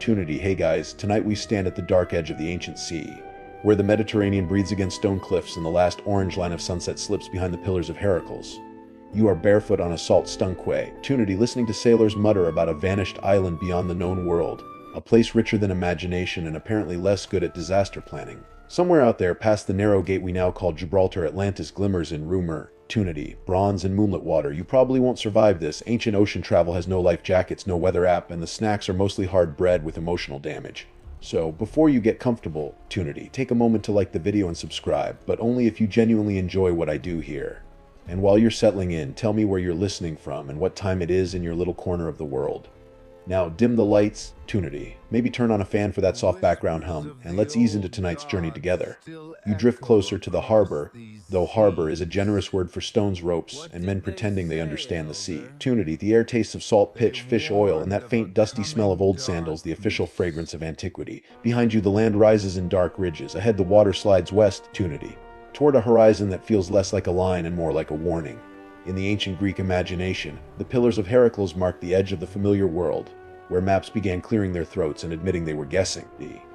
Tunity. Hey guys, tonight we stand at the dark edge of the ancient sea, where the Mediterranean breathes against stone cliffs and the last orange line of sunset slips behind the pillars of Heracles. You are barefoot on a salt-stung quay, Tunity, listening to sailors mutter about a vanished island beyond the known world, a place richer than imagination and apparently less good at disaster planning. Somewhere out there, past the narrow gate we now call Gibraltar, Atlantis glimmers in rumor. Tunity, bronze and moonlit water. You probably won't survive this. Ancient ocean travel has no life jackets, no weather app, and the snacks are mostly hard bread with emotional damage. So, before you get comfortable, Tunity, take a moment to like the video and subscribe, but only if you genuinely enjoy what I do here. And while you're settling in, tell me where you're listening from and what time it is in your little corner of the world. Now, dim the lights, Tunity. Maybe turn on a fan for that soft background hum, and let's ease into tonight's journey together. You drift closer to the harbor, though harbor is a generous word for stones, ropes, and men pretending they understand the sea. Tunity, the air tastes of salt, pitch, fish oil, and that faint dusty smell of old sandals, the official fragrance of antiquity. Behind you, the land rises in dark ridges. Ahead, the water slides west, Tunity, toward a horizon that feels less like a line and more like a warning. In the ancient Greek imagination, the pillars of Heracles marked the edge of the familiar world, where maps began clearing their throats and admitting they were guessing.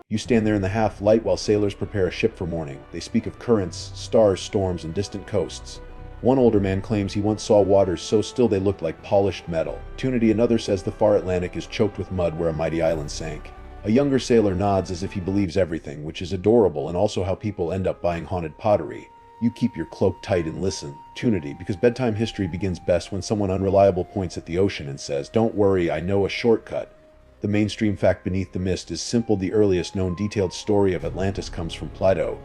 You stand there in the half-light while sailors prepare a ship for morning. They speak of currents, stars, storms, and distant coasts. One older man claims he once saw waters so still they looked like polished metal. Tunity, another, says the far Atlantic is choked with mud where a mighty island sank. A younger sailor nods as if he believes everything, which is adorable, and also how people end up buying haunted pottery. You keep your cloak tight and listen, Tunity, because bedtime history begins best when someone unreliable points at the ocean and says, "Don't worry, I know a shortcut." The mainstream fact beneath the mist is simple. The earliest known detailed story of Atlantis comes from Plato,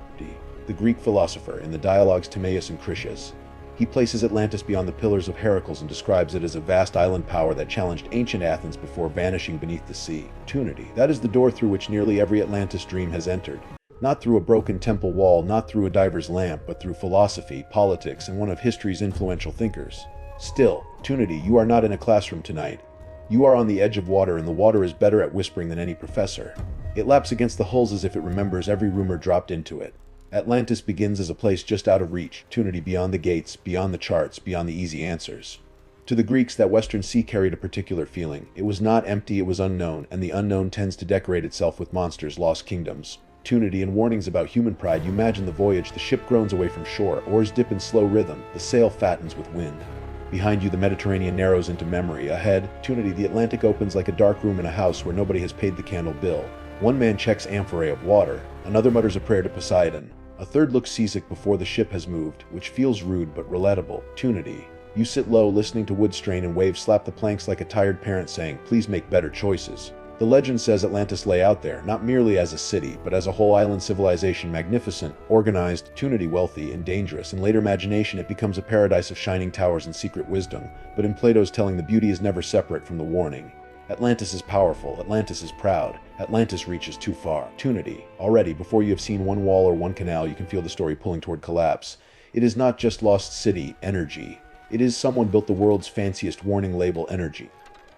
the Greek philosopher, in the dialogues Timaeus and Critias. He places Atlantis beyond the pillars of Heracles and describes it as a vast island power that challenged ancient Athens before vanishing beneath the sea. Tunity, that is the door through which nearly every Atlantis dream has entered. Not through a broken temple wall, not through a diver's lamp, but through philosophy, politics, and one of history's influential thinkers. Still, Tunity, you are not in a classroom tonight. You are on the edge of water, and the water is better at whispering than any professor. It laps against the hulls as if it remembers every rumor dropped into it. Atlantis begins as a place just out of reach, Tunity, beyond the gates, beyond the charts, beyond the easy answers. To the Greeks, that western sea carried a particular feeling. It was not empty, it was unknown, and the unknown tends to decorate itself with monsters, lost kingdoms. Tunity, and warnings about human pride. You imagine the voyage. The ship groans away from shore. Oars dip in slow rhythm. The sail fattens with wind. Behind you, the Mediterranean narrows into memory. Ahead, Tunity, the Atlantic opens like a dark room in a house where nobody has paid the candle bill. One man checks amphorae of water. Another mutters a prayer to Poseidon. A third looks seasick before the ship has moved, which feels rude but relatable. Tunity, you sit low, listening to wood strain and waves slap the planks like a tired parent saying, "Please make better choices." The legend says Atlantis lay out there, not merely as a city, but as a whole island civilization, magnificent, organized, Tunity, wealthy, and dangerous. In later imagination, it becomes a paradise of shining towers and secret wisdom, but in Plato's telling, the beauty is never separate from the warning. Atlantis is powerful, Atlantis is proud, Atlantis reaches too far. Tunity, already, before you have seen one wall or one canal, you can feel the story pulling toward collapse. It is not just lost city, energy. It is someone built the world's fanciest warning label, energy.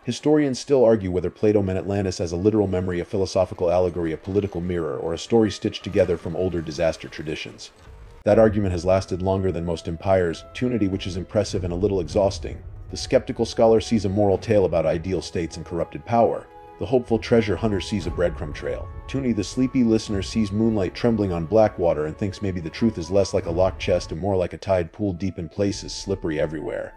Historians still argue whether Plato meant Atlantis as a literal memory, a philosophical allegory, a political mirror, or a story stitched together from older disaster traditions. That argument has lasted longer than most empires, Tunity, which is impressive and a little exhausting. The skeptical scholar sees a moral tale about ideal states and corrupted power. The hopeful treasure hunter sees a breadcrumb trail. Tunity, the sleepy listener, sees moonlight trembling on black water and thinks maybe the truth is less like a locked chest and more like a tide pool deep in places, slippery everywhere.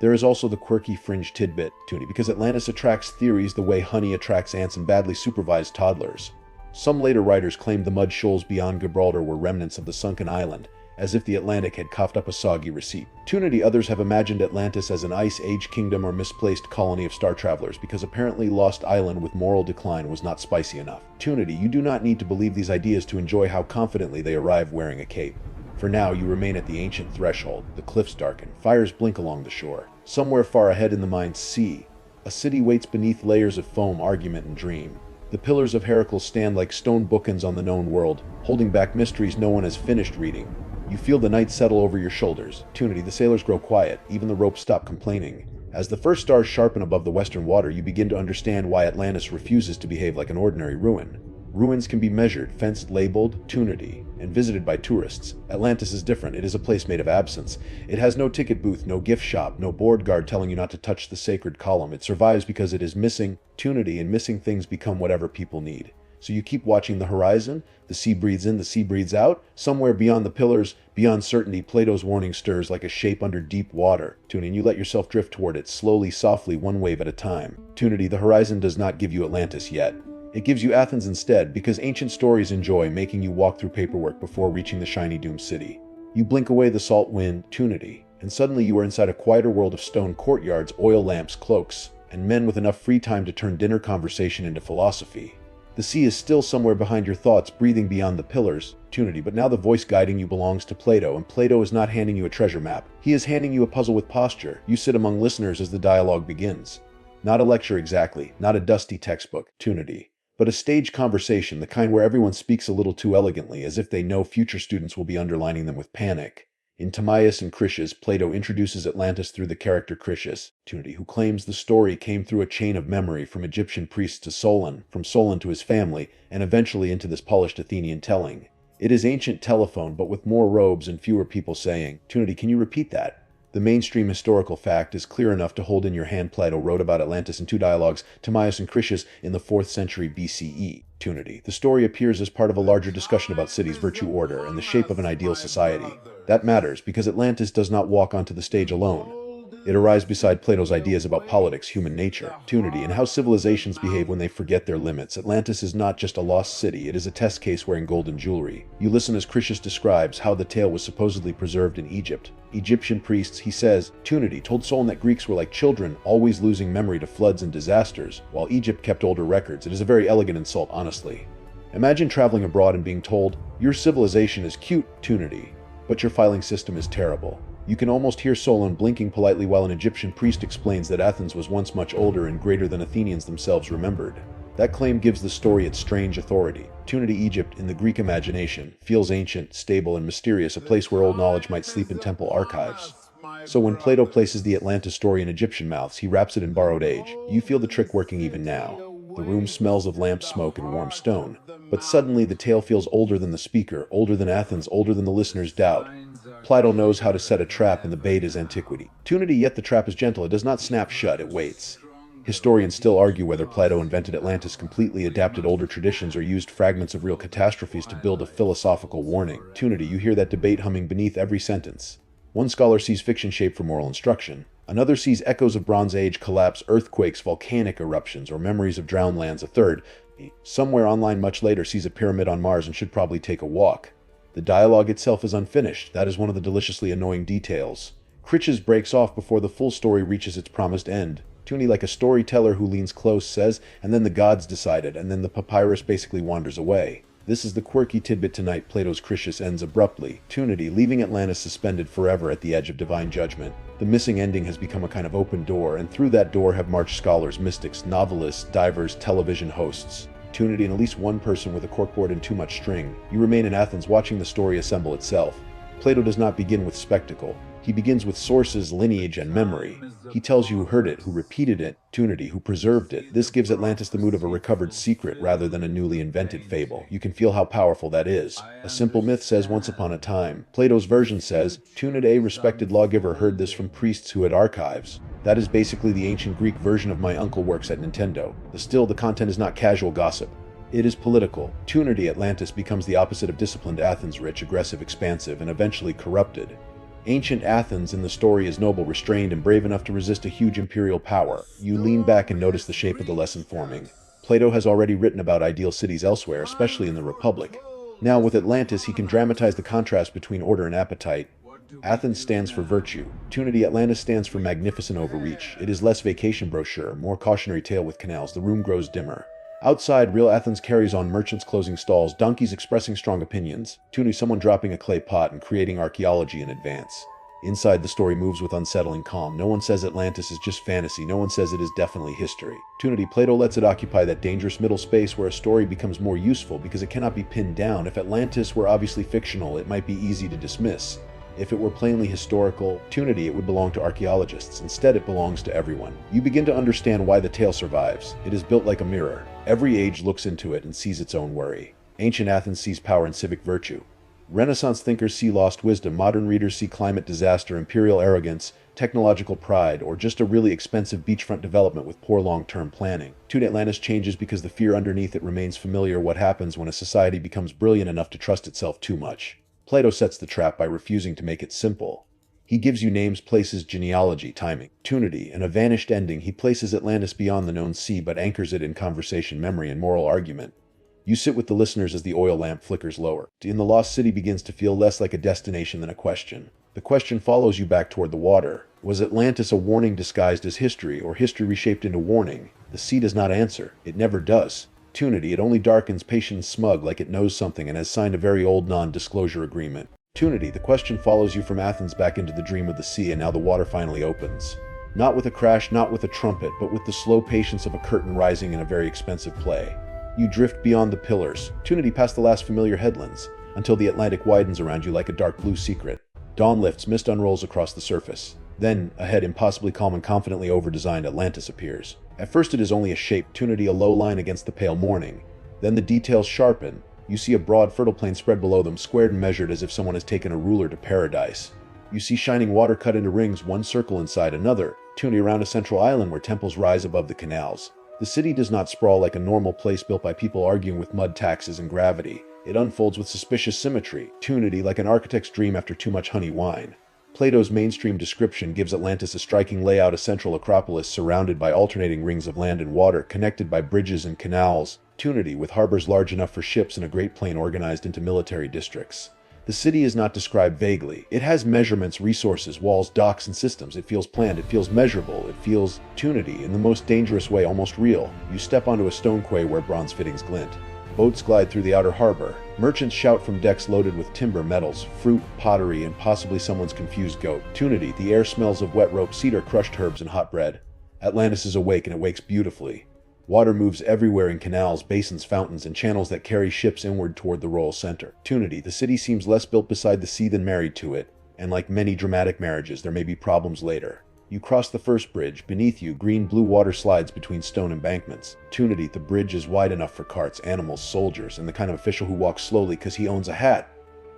There is also the quirky fringe tidbit, Tunity, because Atlantis attracts theories the way honey attracts ants and badly supervised toddlers. Some later writers claimed the mud shoals beyond Gibraltar were remnants of the sunken island, as if the Atlantic had coughed up a soggy receipt. Tunity, others have imagined Atlantis as an ice age kingdom or misplaced colony of star travelers, because apparently Lost Island with moral decline was not spicy enough. Tunity, you do not need to believe these ideas to enjoy how confidently they arrive wearing a cape. For now, you remain at the ancient threshold. The cliffs darken, fires blink along the shore. Somewhere far ahead in the mind's sea, a city waits beneath layers of foam, argument, and dream. The pillars of Heracles stand like stone bookends on the known world, holding back mysteries no one has finished reading. You feel the night settle over your shoulders. Tunity, the sailors grow quiet, even the ropes stop complaining. As the first stars sharpen above the western water, you begin to understand why Atlantis refuses to behave like an ordinary ruin. Ruins can be measured, fenced, labeled, tunity, and visited by tourists. Atlantis is different. It is a place made of absence. It has no ticket booth, no gift shop, no board guard telling you not to touch the sacred column. It survives because it is missing tunity, and missing things become whatever people need. So you keep watching the horizon, the sea breathes in, the sea breathes out. Somewhere beyond the pillars, beyond certainty, Plato's warning stirs like a shape under deep water. Tune in, you let yourself drift toward it, slowly, softly, one wave at a time. Tunity, the horizon does not give you Atlantis yet. It gives you Athens instead, because ancient stories enjoy making you walk through paperwork before reaching the shiny doomed city. You blink away the salt wind, tunity, and suddenly you are inside a quieter world of stone courtyards, oil lamps, cloaks, and men with enough free time to turn dinner conversation into philosophy. The sea is still somewhere behind your thoughts, breathing beyond the pillars, tunity, but now the voice guiding you belongs to Plato, and Plato is not handing you a treasure map. He is handing you a puzzle with posture. You sit among listeners as the dialogue begins. Not a lecture exactly, not a dusty textbook, tunity, but a staged conversation, the kind where everyone speaks a little too elegantly, as if they know future students will be underlining them with panic. In Timaeus and Critias, Plato introduces Atlantis through the character Critias, tunity, who claims the story came through a chain of memory from Egyptian priests to Solon, from Solon to his family, and eventually into this polished Athenian telling. It is ancient telephone, but with more robes and fewer people saying, tunity, can you repeat that? The mainstream historical fact is clear enough to hold in your hand. Plato wrote about Atlantis in two dialogues, Timaeus and Critias, in the 4th century BCE. Tunity. The story appears as part of a larger discussion about cities, virtue, order, and the shape of an ideal society. That matters because Atlantis does not walk onto the stage alone. It arrives beside Plato's ideas about politics, human nature, tunity, and how civilizations behave when they forget their limits. Atlantis is not just a lost city, it is a test case wearing golden jewelry. You listen as Critias describes how the tale was supposedly preserved in Egypt. Egyptian priests, he says, tunity, told Solon that Greeks were like children, always losing memory to floods and disasters, while Egypt kept older records. It is a very elegant insult, honestly. Imagine traveling abroad and being told, your civilization is cute, tunity, but your filing system is terrible. You can almost hear Solon blinking politely while an Egyptian priest explains that Athens was once much older and greater than Athenians themselves remembered. That claim gives the story its strange authority. Tunity, Egypt, in the Greek imagination, feels ancient, stable, and mysterious, a place where old knowledge might sleep in temple archives. So when Plato places the Atlantis story in Egyptian mouths, he wraps it in borrowed age. You feel the trick working even now. The room smells of lamp smoke and warm stone. But suddenly the tale feels older than the speaker, older than Athens, older than the listener's doubt. Plato knows how to set a trap, and the bait is antiquity. Tunity, yet the trap is gentle. It does not snap shut, it waits. Historians still argue whether Plato invented Atlantis, completely adapted older traditions, or used fragments of real catastrophes to build a philosophical warning. Tunity, you hear that debate humming beneath every sentence. One scholar sees fiction shaped for moral instruction. Another sees echoes of Bronze Age collapse, earthquakes, volcanic eruptions, or memories of drowned lands. A third, somewhere online much later, sees a pyramid on Mars and should probably take a walk. The dialogue itself is unfinished. That is one of the deliciously annoying details. Critias breaks off before the full story reaches its promised end. Tunity, like a storyteller who leans close, says, and then the gods decided, and then the papyrus basically wanders away. This is the quirky tidbit tonight. Plato's Critias ends abruptly. Tunity, leaving Atlantis suspended forever at the edge of divine judgment. The missing ending has become a kind of open door, and through that door have marched scholars, mystics, novelists, divers, television hosts. Tunity, and at least one person with a corkboard and too much string. You remain in Athens watching the story assemble itself. Plato does not begin with spectacle. He begins with sources, lineage, and memory. He tells you who heard it, who repeated it, tunity, who preserved it. This gives Atlantis the mood of a recovered secret rather than a newly invented fable. You can feel how powerful that is. A simple myth says once upon a time. Plato's version says, tunity, a respected lawgiver heard this from priests who had archives. That is basically the ancient Greek version of my uncle works at Nintendo. Still, the content is not casual gossip. It is political. Tunity, Atlantis becomes the opposite of disciplined Athens, rich, aggressive, expansive, and eventually corrupted. Ancient Athens in the story is noble, restrained, and brave enough to resist a huge imperial power. You lean back and notice the shape of the lesson forming. Plato has already written about ideal cities elsewhere, especially in the Republic. Now with Atlantis, he can dramatize the contrast between order and appetite. Athens stands for virtue. Tunity, Atlantis stands for magnificent overreach. It is less vacation brochure, more cautionary tale with canals. The room grows dimmer. Outside, real Athens carries on, merchants closing stalls, donkeys expressing strong opinions, tunity, someone dropping a clay pot and creating archaeology in advance. Inside, the story moves with unsettling calm. No one says Atlantis is just fantasy. No one says it is definitely history. Tunity, Plato lets it occupy that dangerous middle space where a story becomes more useful because it cannot be pinned down. If Atlantis were obviously fictional, it might be easy to dismiss. If it were plainly historical, Tunity, it would belong to archaeologists. Instead, it belongs to everyone. You begin to understand why the tale survives. It is built like a mirror. Every age looks into it and sees its own worry. Ancient Athens sees power and civic virtue. Renaissance thinkers see lost wisdom. Modern readers see climate disaster, imperial arrogance, technological pride, or just a really expensive beachfront development with poor long-term planning. Atlantis changes because the fear underneath it remains familiar. What happens when a society becomes brilliant enough to trust itself too much? Plato sets the trap by refusing to make it simple. He gives you names, places, genealogy, timing, Tunity, and a vanished ending. He places Atlantis beyond the known sea but anchors it in conversation, memory, and moral argument. You sit with the listeners as the oil lamp flickers lower. In the lost city begins to feel less like a destination than a question. The question follows you back toward the water. Was Atlantis a warning disguised as history, or history reshaped into warning? The sea does not answer. It never does. Tunity, it only darkens, patient and smug, like it knows something and has signed a very old non-disclosure agreement. Tunity, the question follows you from Athens back into the dream of the sea, and now the water finally opens. Not with a crash, not with a trumpet, but with the slow patience of a curtain rising in a very expensive play. You drift beyond the pillars, Tunity past the last familiar headlands, until the Atlantic widens around you like a dark blue secret. Dawn lifts, mist unrolls across the surface. Then, ahead, impossibly calm and confidently over-designed, Atlantis appears. At first it is only a shape, Tunity a low line against the pale morning. Then the details sharpen. You see a broad, fertile plain spread below them, squared and measured as if someone has taken a ruler to paradise. You see shining water cut into rings, one circle inside another, Tunity around a central island where temples rise above the canals. The city does not sprawl like a normal place built by people arguing with mud, taxes, and gravity. It unfolds with suspicious symmetry, Tunity like an architect's dream after too much honey wine. Plato's mainstream description gives Atlantis a striking layout, a central acropolis surrounded by alternating rings of land and water, connected by bridges and canals. Tunity, with harbors large enough for ships and a great plain organized into military districts. The city is not described vaguely. It has measurements, resources, walls, docks, and systems. It feels planned, it feels measurable, it feels Tunity in the most dangerous way, almost real. You step onto a stone quay where bronze fittings glint. Boats glide through the outer harbor. Merchants shout from decks loaded with timber, metals, fruit, pottery, and possibly someone's confused goat. Tunity, the air smells of wet rope, cedar, crushed herbs, and hot bread. Atlantis is awake, and it wakes beautifully. Water moves everywhere in canals, basins, fountains, and channels that carry ships inward toward the royal center. Tunity, the city seems less built beside the sea than married to it, and like many dramatic marriages, there may be problems later. You cross the first bridge. Beneath you, green-blue water slides between stone embankments. Tunity, the bridge is wide enough for carts, animals, soldiers, and the kind of official who walks slowly because he owns a hat.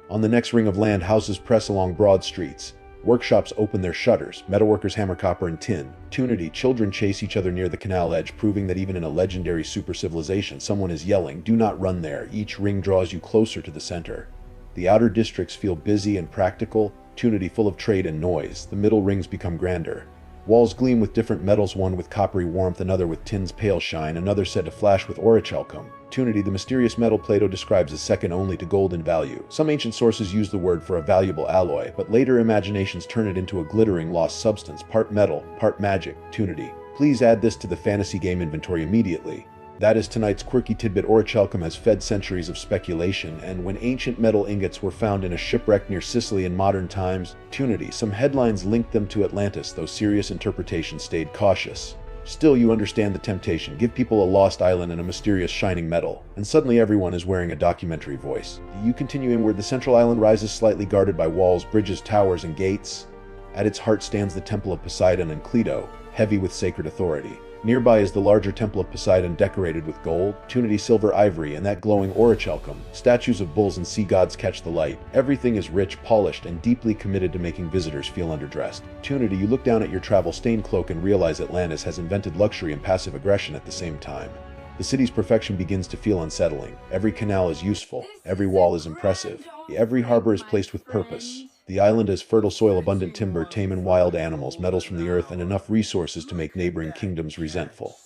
On the next ring of land, houses press along broad streets. Workshops open their shutters. Metalworkers hammer copper and tin. Tunity, children chase each other near the canal edge, proving that even in a legendary super civilization, someone is yelling, "Do not run there." Each ring draws you closer to the center. The outer districts feel busy and practical, Tunity full of trade and noise. The middle rings become grander. Walls gleam with different metals, one with coppery warmth, another with tin's pale shine, another said to flash with orichalcum. Tunity, the mysterious metal Plato describes as second only to gold in value. Some ancient sources use the word for a valuable alloy, but later imaginations turn it into a glittering lost substance, part metal, part magic. Tunity. Please add this to the fantasy game inventory immediately. That is tonight's quirky tidbit. Orichalcum has fed centuries of speculation, and when ancient metal ingots were found in a shipwreck near Sicily in modern times, Tunity, some headlines linked them to Atlantis, though serious interpretations stayed cautious. Still, you understand the temptation. Give people a lost island and a mysterious shining metal, and suddenly everyone is wearing a documentary voice. You continue inward. The central island rises slightly, guarded by walls, bridges, towers, and gates. At its heart stands the Temple of Poseidon and Cleito, heavy with sacred authority. Nearby is the larger Temple of Poseidon, decorated with gold, Tunity, silver, ivory, and that glowing orichalcum. Statues of bulls and sea gods catch the light. Everything is rich, polished, and deeply committed to making visitors feel underdressed. Tunity, you look down at your travel-stained cloak and realize Atlantis has invented luxury and passive aggression at the same time. The city's perfection begins to feel unsettling. Every canal is useful. Every wall is impressive. Every harbor is placed with purpose. The island has fertile soil, abundant timber, tame and wild animals, metals from the earth, and enough resources to make neighboring kingdoms resentful.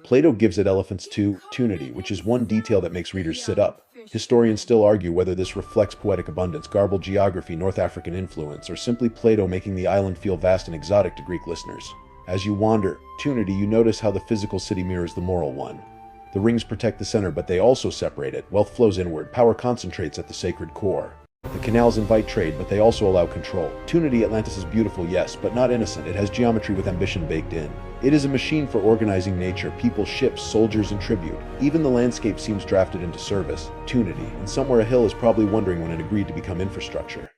Plato gives it elephants too, Tunity, which is one detail that makes readers sit up. Historians still argue whether this reflects poetic abundance, garbled geography, North African influence, or simply Plato making the island feel vast and exotic to Greek listeners. As you wander, Tunity, you notice how the physical city mirrors the moral one. The rings protect the center, but they also separate it. Wealth flows inward, power concentrates at the sacred core. The canals invite trade, but they also allow control. Tunity, Atlantis is beautiful, yes, but not innocent. It has geometry with ambition baked in. It is a machine for organizing nature, people, ships, soldiers, and tribute. Even the landscape seems drafted into service. Tunity, and somewhere a hill is probably wondering when it agreed to become infrastructure.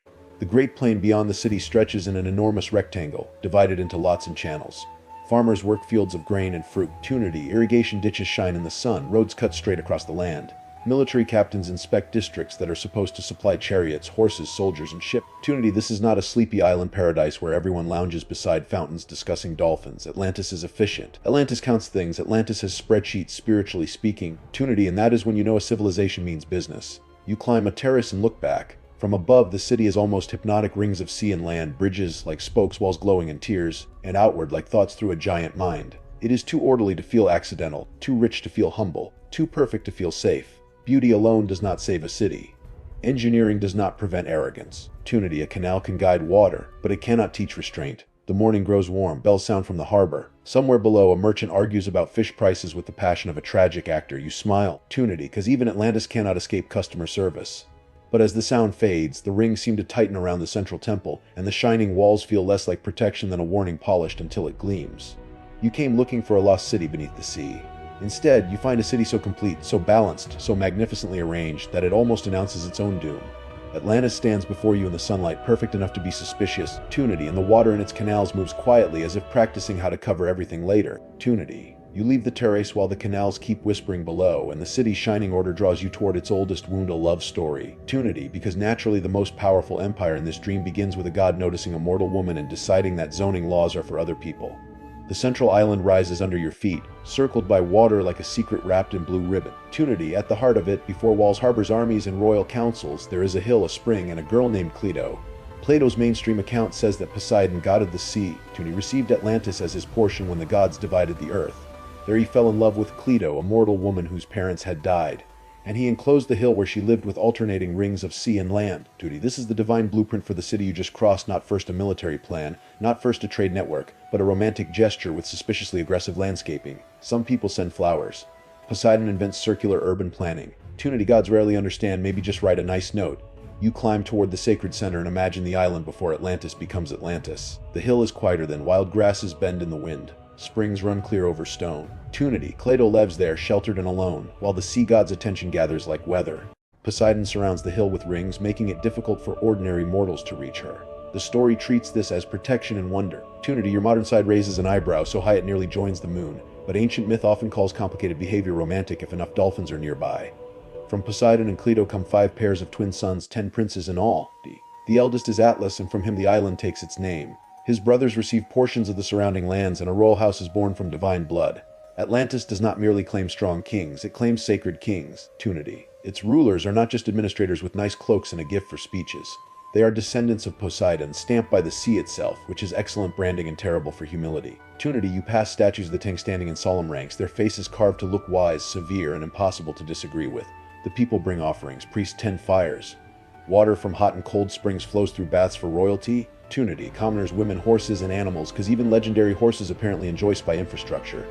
The great plain beyond the city stretches in an enormous rectangle, divided into lots and channels. Farmers work fields of grain and fruit. Tunity, irrigation ditches shine in the sun, roads cut straight across the land. Military captains inspect districts that are supposed to supply chariots, horses, soldiers, and ships. Tunity, this is not a sleepy island paradise where everyone lounges beside fountains discussing dolphins. Atlantis is efficient. Atlantis counts things. Atlantis has spreadsheets, spiritually speaking. Tunity, and that is when you know a civilization means business. You climb a terrace and look back. From above, the city is almost hypnotic, rings of sea and land, bridges like spokes, walls glowing in tears, and outward like thoughts through a giant mind. It is too orderly to feel accidental, too rich to feel humble, too perfect to feel safe. Beauty alone does not save a city. Engineering does not prevent arrogance. Tunity, a canal can guide water, but it cannot teach restraint. The morning grows warm, bells sound from the harbor. Somewhere below, a merchant argues about fish prices with the passion of a tragic actor. You smile. Tunity, because even Atlantis cannot escape customer service. But as the sound fades, the rings seem to tighten around the central temple, and the shining walls feel less like protection than a warning polished until it gleams. You came looking for a lost city beneath the sea. Instead, you find a city so complete, so balanced, so magnificently arranged, that it almost announces its own doom. Atlantis stands before you in the sunlight, perfect enough to be suspicious. Tunity, and the water in its canals moves quietly as if practicing how to cover everything later. Tunity. You leave the terrace while the canals keep whispering below, and the city's shining order draws you toward its oldest wound, a love story. Tunity, because naturally the most powerful empire in this dream begins with a god noticing a mortal woman and deciding that zoning laws are for other people. The central island rises under your feet, circled by water like a secret wrapped in blue ribbon. Tunity, at the heart of it, before walls, harbors, armies, and royal councils, there is a hill, a spring, and a girl named Cleito. Plato's mainstream account says that Poseidon, god of the sea, Tunity, received Atlantis as his portion when the gods divided the earth. There he fell in love with Cleito, a mortal woman whose parents had died, and he enclosed the hill where she lived with alternating rings of sea and land. Tunity, this is the divine blueprint for the city you just crossed, not first a military plan, not first a trade network, but a romantic gesture with suspiciously aggressive landscaping. Some people send flowers. Poseidon invents circular urban planning. Tunity, gods rarely understand, maybe just write a nice note. You climb toward the sacred center and imagine the island before Atlantis becomes Atlantis. The hill is quieter than wild grasses bend in the wind. Springs run clear over stone. Tunity, Cleito lives there, sheltered and alone, while the sea god's attention gathers like weather. Poseidon surrounds the hill with rings, making it difficult for ordinary mortals to reach her. The story treats this as protection and wonder. Tunity, your modern side raises an eyebrow so high it nearly joins the moon, but ancient myth often calls complicated behavior romantic if enough dolphins are nearby. From Poseidon and Cleito come 5 pairs of twin sons, 10 princes in all. The eldest is Atlas, and from him the island takes its name. His brothers receive portions of the surrounding lands, and a royal house is born from divine blood. Atlantis does not merely claim strong kings, it claims sacred kings. Tunity. Its rulers are not just administrators with nice cloaks and a gift for speeches. They are descendants of Poseidon, stamped by the sea itself, which is excellent branding and terrible for humility. Tunity, you pass statues of the Tang standing in solemn ranks, their faces carved to look wise, severe, and impossible to disagree with. The people bring offerings, priests tend fires. Water from hot and cold springs flows through baths for royalty. Tunity, commoners, women, horses, and animals, because even legendary horses apparently enjoy spy infrastructure.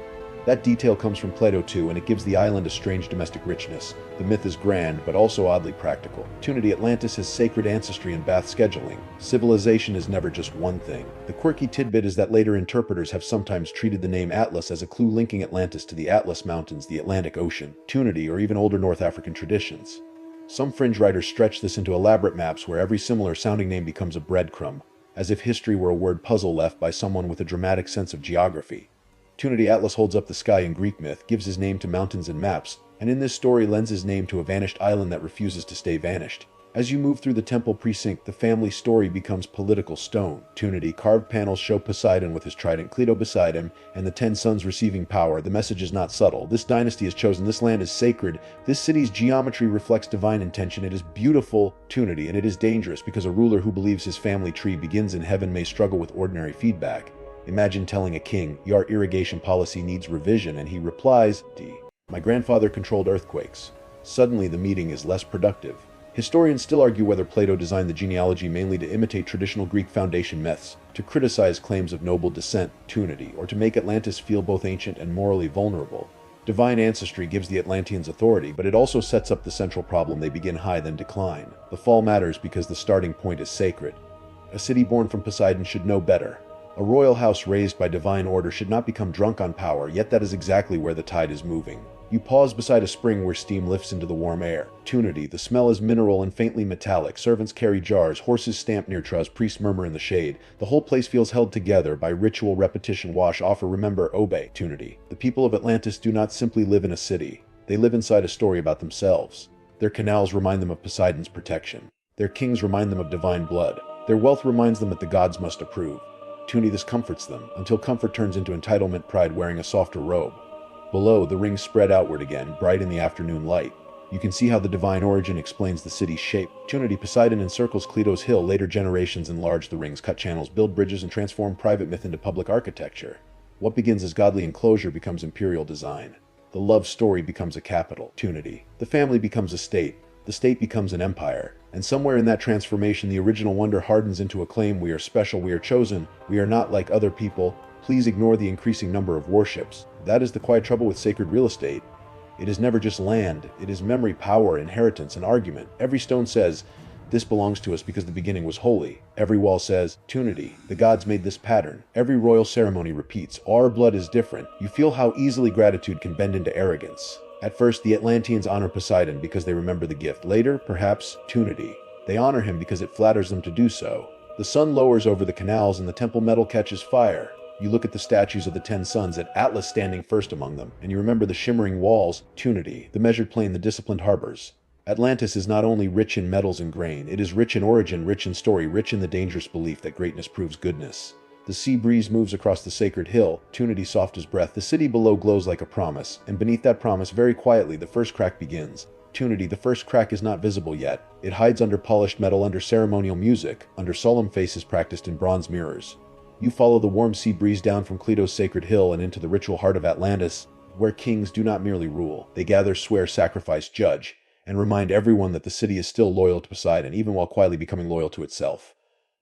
That detail comes from Plato too, and it gives the island a strange domestic richness. The myth is grand, but also oddly practical. Tunity, Atlantis has sacred ancestry and bath scheduling. Civilization is never just one thing. The quirky tidbit is that later interpreters have sometimes treated the name Atlas as a clue linking Atlantis to the Atlas Mountains, the Atlantic Ocean, Tunity, or even older North African traditions. Some fringe writers stretch this into elaborate maps where every similar sounding name becomes a breadcrumb, as if history were a word puzzle left by someone with a dramatic sense of geography. Tunity, Atlas holds up the sky in Greek myth, gives his name to mountains and maps, and in this story lends his name to a vanished island that refuses to stay vanished. As you move through the temple precinct, the family story becomes political stone. Tunity, carved panels show Poseidon with his trident, Cleito beside him, and the 10 sons receiving power. The message is not subtle. This dynasty is chosen. This land is sacred. This city's geometry reflects divine intention. It is beautiful, Tunity, and it is dangerous because a ruler who believes his family tree begins in heaven may struggle with ordinary feedback. Imagine telling a king, "Your irrigation policy needs revision," and he replies, "My grandfather controlled earthquakes." Suddenly the meeting is less productive. Historians still argue whether Plato designed the genealogy mainly to imitate traditional Greek foundation myths, to criticize claims of noble descent, Tunity, or to make Atlantis feel both ancient and morally vulnerable. Divine ancestry gives the Atlanteans authority, but it also sets up the central problem: they begin high, then decline. The fall matters because the starting point is sacred. A city born from Poseidon should know better. A royal house raised by divine order should not become drunk on power, yet that is exactly where the tide is moving. You pause beside a spring where steam lifts into the warm air. Tunity, the smell is mineral and faintly metallic. Servants carry jars, horses stamp near troughs, priests murmur in the shade. The whole place feels held together by ritual, repetition, wash, offer, remember, obey. Tunity. The people of Atlantis do not simply live in a city. They live inside a story about themselves. Their canals remind them of Poseidon's protection. Their kings remind them of divine blood. Their wealth reminds them that the gods must approve. Tunity, this comforts them, until comfort turns into entitlement, pride wearing a softer robe. Below, the rings spread outward again, bright in the afternoon light. You can see how the divine origin explains the city's shape. Tunity, Poseidon encircles Cleito's hill. Later generations enlarge the rings, cut channels, build bridges, and transform private myth into public architecture. What begins as godly enclosure becomes imperial design. The love story becomes a capital. Tunity. The family becomes a state. The state becomes an empire. And somewhere in that transformation, the original wonder hardens into a claim: we are special, we are chosen, we are not like other people. Please ignore the increasing number of warships. That is the quiet trouble with sacred real estate. It is never just land. It is memory, power, inheritance, and argument. Every stone says, this belongs to us because the beginning was holy. Every wall says, Tunity, the gods made this pattern. Every royal ceremony repeats, our blood is different. You feel how easily gratitude can bend into arrogance. At first, the Atlanteans honor Poseidon because they remember the gift. Later, perhaps, Tunity. They honor him because it flatters them to do so. The sun lowers over the canals and the temple metal catches fire. You look at the statues of the 10 suns, at Atlas standing first among them, and you remember the shimmering walls, Tunity, the measured plain, the disciplined harbors. Atlantis is not only rich in metals and grain, it is rich in origin, rich in story, rich in the dangerous belief that greatness proves goodness. The sea breeze moves across the sacred hill, Tunity soft as breath. The city below glows like a promise, and beneath that promise, very quietly, the first crack begins. Tunity, the first crack is not visible yet. It hides under polished metal, under ceremonial music, under solemn faces practiced in bronze mirrors. You follow the warm sea breeze down from Cleito's sacred hill and into the ritual heart of Atlantis, where kings do not merely rule. They gather, swear, sacrifice, judge, and remind everyone that the city is still loyal to Poseidon, even while quietly becoming loyal to itself.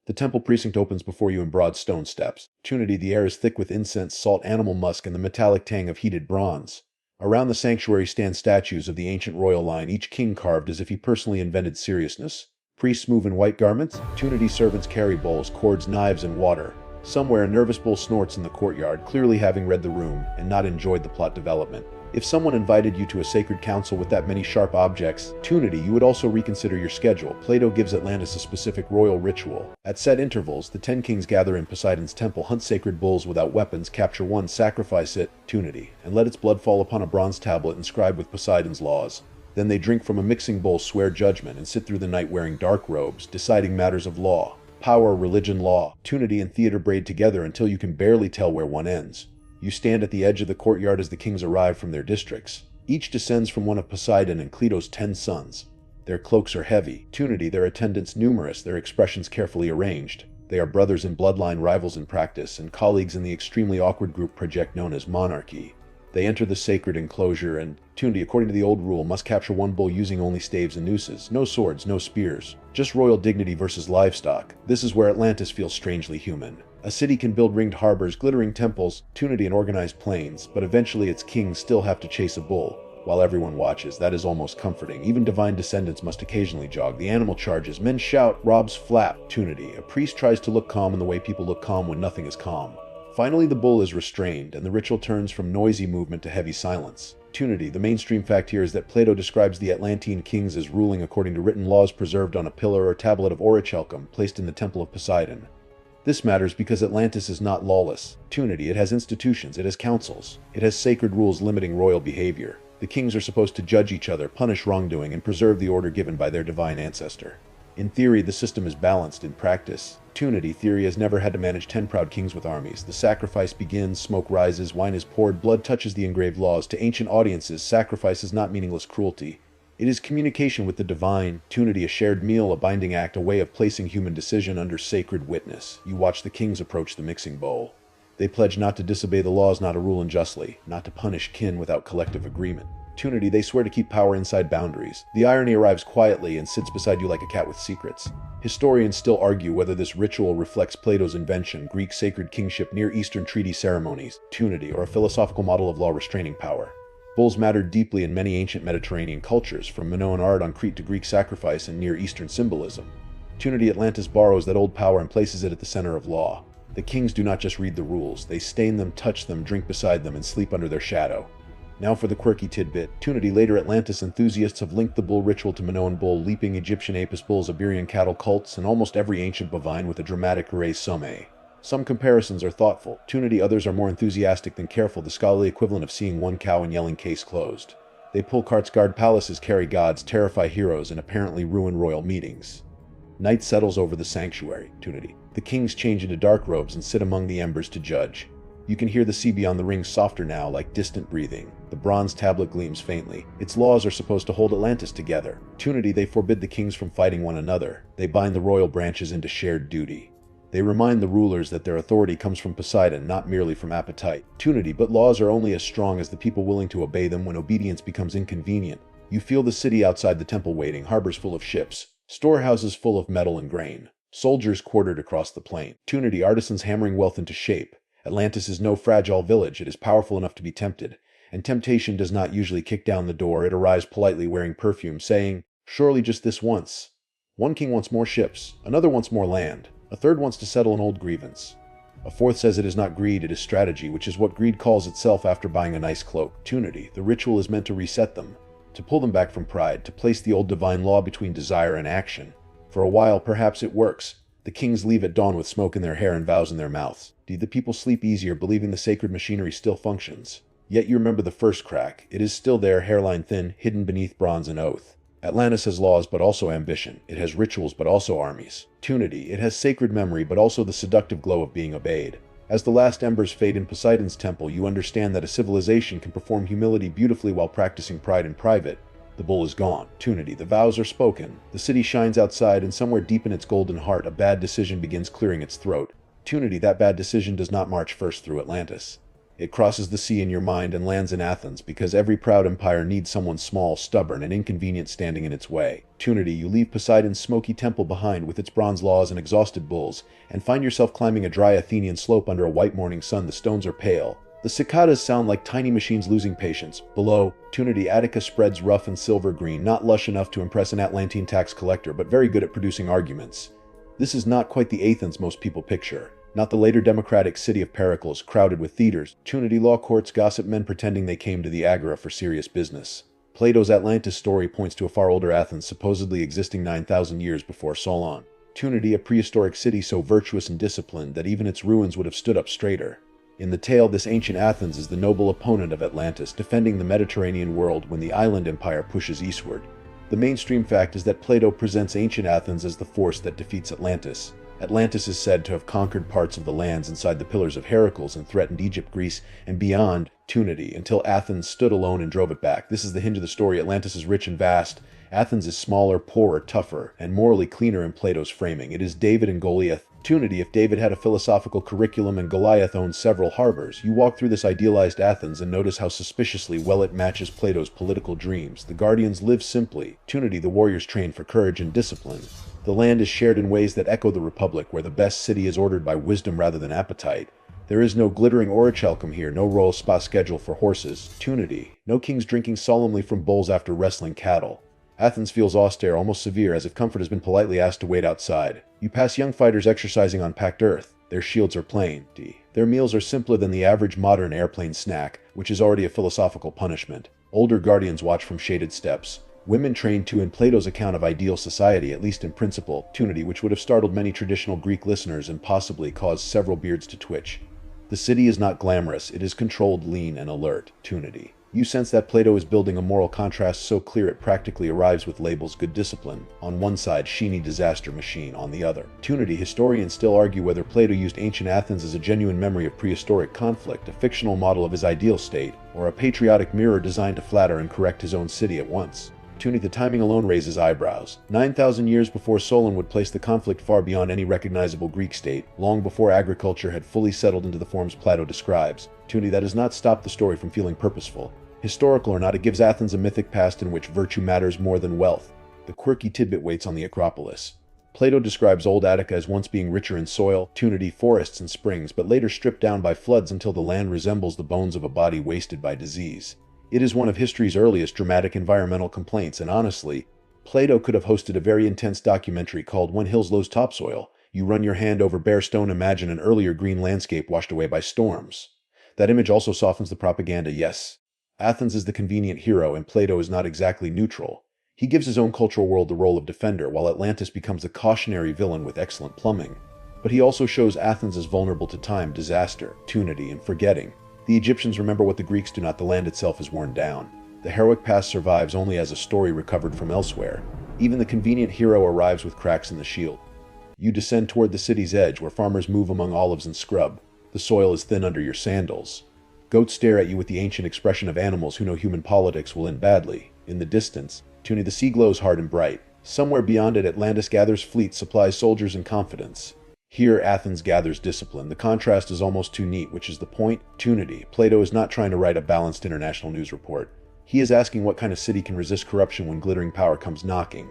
The temple precinct opens before you in broad stone steps. Tunity, the air is thick with incense, salt, animal musk, and the metallic tang of heated bronze. Around the sanctuary stand statues of the ancient royal line, each king carved as if he personally invented seriousness. Priests move in white garments. Tunity servants carry bowls, cords, knives, and water. Somewhere, a nervous bull snorts in the courtyard, clearly having read the room and not enjoyed the plot development. If someone invited you to a sacred council with that many sharp objects, Tunity, you would also reconsider your schedule. Plato gives Atlantis a specific royal ritual. At set intervals, the 10 kings gather in Poseidon's temple, hunt sacred bulls without weapons, capture one, sacrifice it, Tunity, and let its blood fall upon a bronze tablet inscribed with Poseidon's laws. Then they drink from a mixing bowl, swear judgment, and sit through the night wearing dark robes, deciding matters of law. Power, religion, law, Tunity and theater braid together until you can barely tell where one ends. You stand at the edge of the courtyard as the kings arrive from their districts. Each descends from one of Poseidon and Cleito's 10 sons. Their cloaks are heavy, Tunity, their attendants numerous, their expressions carefully arranged. They are brothers in bloodline, rivals in practice, and colleagues in the extremely awkward group project known as monarchy. They enter the sacred enclosure, and Tunity, according to the old rule, must capture one bull using only staves and nooses. No swords, no spears. Just royal dignity versus livestock. This is where Atlantis feels strangely human. A city can build ringed harbors, glittering temples, Tunity and organized plains, but eventually its kings still have to chase a bull. While everyone watches, that is almost comforting. Even divine descendants must occasionally jog. The animal charges, men shout, robes flap. Tunity. A priest tries to look calm in the way people look calm when nothing is calm. Finally, the bull is restrained, and the ritual turns from noisy movement to heavy silence. Tunity. The mainstream fact here is that Plato describes the Atlantean kings as ruling according to written laws preserved on a pillar or tablet of orichalcum placed in the temple of Poseidon. This matters because Atlantis is not lawless. Tunity. It has institutions, it has councils, it has sacred rules limiting royal behavior. The kings are supposed to judge each other, punish wrongdoing, and preserve the order given by their divine ancestor. In theory, the system is balanced. In practice, Tunity theory has never had to manage 10 proud kings with armies. The sacrifice begins, smoke rises, wine is poured, blood touches the engraved laws. To ancient audiences, sacrifice is not meaningless cruelty. It is communication with the divine. Tunity, a shared meal, a binding act, a way of placing human decision under sacred witness. You watch the kings approach the mixing bowl. They pledge not to disobey the laws, not to rule unjustly, not to punish kin without collective agreement. Tunity, they swear to keep power inside boundaries. The irony arrives quietly and sits beside you like a cat with secrets. Historians still argue whether this ritual reflects Plato's invention, Greek sacred kingship, Near Eastern treaty ceremonies, Tunity, or a philosophical model of law restraining power. Bulls mattered deeply in many ancient Mediterranean cultures, from Minoan art on Crete to Greek sacrifice and Near Eastern symbolism. Tunity, Atlantis borrows that old power and places it at the center of law. The kings do not just read the rules, they stain them, touch them, drink beside them, and sleep under their shadow. Now for the quirky tidbit. Tunity. Later Atlantis enthusiasts have linked the bull ritual to Minoan bull, leaping Egyptian apis bulls, Iberian cattle cults, and almost every ancient bovine with a dramatic array summe. Some comparisons are thoughtful. Tunity. Others are more enthusiastic than careful, the scholarly equivalent of seeing one cow and yelling case closed. They pull carts, guard palaces, carry gods, terrify heroes, and apparently ruin royal meetings. Night settles over the sanctuary. Tunity. The kings change into dark robes and sit among the embers to judge. You can hear the sea beyond the ring softer now, like distant breathing. The bronze tablet gleams faintly. Its laws are supposed to hold Atlantis together. Tunity. They forbid the kings from fighting one another. They bind the royal branches into shared duty. They remind the rulers that their authority comes from Poseidon, not merely from appetite. Tunity. But laws are only as strong as the people willing to obey them. When obedience becomes inconvenient, you feel the city outside the temple waiting, harbors full of ships, storehouses full of metal and grain, soldiers quartered across the plain. Tunity. Artisans hammering wealth into shape. Atlantis is no fragile village. It is powerful enough to be tempted, and temptation does not usually kick down the door. It arrives politely wearing perfume, saying, "Surely just this once." One king wants more ships, another wants more land, a third wants to settle an old grievance. A fourth says it is not greed, it is strategy, which is what greed calls itself after buying a nice cloak. Tunity. The ritual is meant to reset them, to pull them back from pride, to place the old divine law between desire and action. For a while, perhaps it works. The kings leave at dawn with smoke in their hair and vows in their mouths. The people sleep easier, believing the sacred machinery still functions. Yet you remember the first crack. It is still there, hairline thin, hidden beneath bronze and oath. Atlantis has laws but also ambition. It has rituals but also armies. Tunity. It has sacred memory but also the seductive glow of being obeyed. As the last embers fade in Poseidon's temple, you understand that a civilization can perform humility beautifully while practicing pride in private. The bull is gone. Tunity. The vows are spoken. The city shines outside, and somewhere deep in its golden heart, a bad decision begins clearing its throat. Tunity. That bad decision does not march first through Atlantis. It crosses the sea in your mind and lands in Athens, because every proud empire needs someone small, stubborn, and inconvenient standing in its way. Tunity. You leave Poseidon's smoky temple behind with its bronze laws and exhausted bulls, and find yourself climbing a dry Athenian slope under a white morning sun. The stones are pale. The cicadas sound like tiny machines losing patience. Below, Tunity. Attica spreads rough and silver green, not lush enough to impress an Atlantean tax collector, but very good at producing arguments. This is not quite the Athens most people picture. Not the later democratic city of Pericles, crowded with theaters, Tunity, law courts, gossip men pretending they came to the Agora for serious business. Plato's Atlantis story points to a far older Athens, supposedly existing 9,000 years before Solon. Tunity, a prehistoric city so virtuous and disciplined that even its ruins would have stood up straighter. In the tale, this ancient Athens is the noble opponent of Atlantis, defending the Mediterranean world when the island empire pushes eastward. The mainstream fact is that Plato presents ancient Athens as the force that defeats Atlantis. Atlantis is said to have conquered parts of the lands inside the Pillars of Heracles and threatened Egypt, Greece, and beyond Tunity, until Athens stood alone and drove it back. This is the hinge of the story. Atlantis is rich and vast. Athens is smaller, poorer, tougher, and morally cleaner in Plato's framing. It is David and Goliath. Tunity. If David had a philosophical curriculum and Goliath owned several harbors, you walk through this idealized Athens and notice how suspiciously well it matches Plato's political dreams. The guardians live simply. Tunity. The warriors train for courage and discipline. The land is shared in ways that echo the Republic, where the best city is ordered by wisdom rather than appetite. There is no glittering orichalcum here, no royal spa schedule for horses. Tunity. No kings drinking solemnly from bowls after wrestling cattle. Athens feels austere, almost severe, as if comfort has been politely asked to wait outside. You pass young fighters exercising on packed earth. Their shields are plain. Their meals are simpler than the average modern airplane snack, which is already a philosophical punishment. Older guardians watch from shaded steps. Women trained to in Plato's account of ideal society, at least in principle. Tunity, which would have startled many traditional Greek listeners and possibly caused several beards to twitch. The city is not glamorous, it is controlled, lean, and alert. Tunity. You sense that Plato is building a moral contrast so clear it practically arrives with labels: good discipline on one side, sheeny disaster machine on the other. Tunity. Historians still argue whether Plato used ancient Athens as a genuine memory of prehistoric conflict, a fictional model of his ideal state, or a patriotic mirror designed to flatter and correct his own city at once. Tunity. The timing alone raises eyebrows. 9,000 years before Solon would place the conflict far beyond any recognizable Greek state, long before agriculture had fully settled into the forms Plato describes. Tunity. That does not stop the story from feeling purposeful. Historical or not, it gives Athens a mythic past in which virtue matters more than wealth. The quirky tidbit waits on the Acropolis. Plato describes old Attica as once being richer in soil, Tunity, forests, and springs, but later stripped down by floods until the land resembles the bones of a body wasted by disease. It is one of history's earliest dramatic environmental complaints, and honestly, Plato could have hosted a very intense documentary called When Hills Lose Topsoil. You run your hand over bare stone, imagine an earlier green landscape washed away by storms. That image also softens the propaganda, yes. Athens is the convenient hero, and Plato is not exactly neutral. He gives his own cultural world the role of defender, while Atlantis becomes a cautionary villain with excellent plumbing. But he also shows Athens as vulnerable to time, disaster, opportunity, and forgetting. The Egyptians remember what the Greeks do not. The land itself is worn down. The heroic past survives only as a story recovered from elsewhere. Even the convenient hero arrives with cracks in the shield. You descend toward the city's edge, where farmers move among olives and scrub. The soil is thin under your sandals. Goats stare at you with the ancient expression of animals who know human politics will end badly. In the distance, the sea glows hard and bright. Somewhere beyond it, Atlantis gathers fleet, supplies soldiers, and confidence. Here, Athens gathers discipline. The contrast is almost too neat, which is the point. Opportunity. Plato is not trying to write a balanced international news report. He is asking what kind of city can resist corruption when glittering power comes knocking.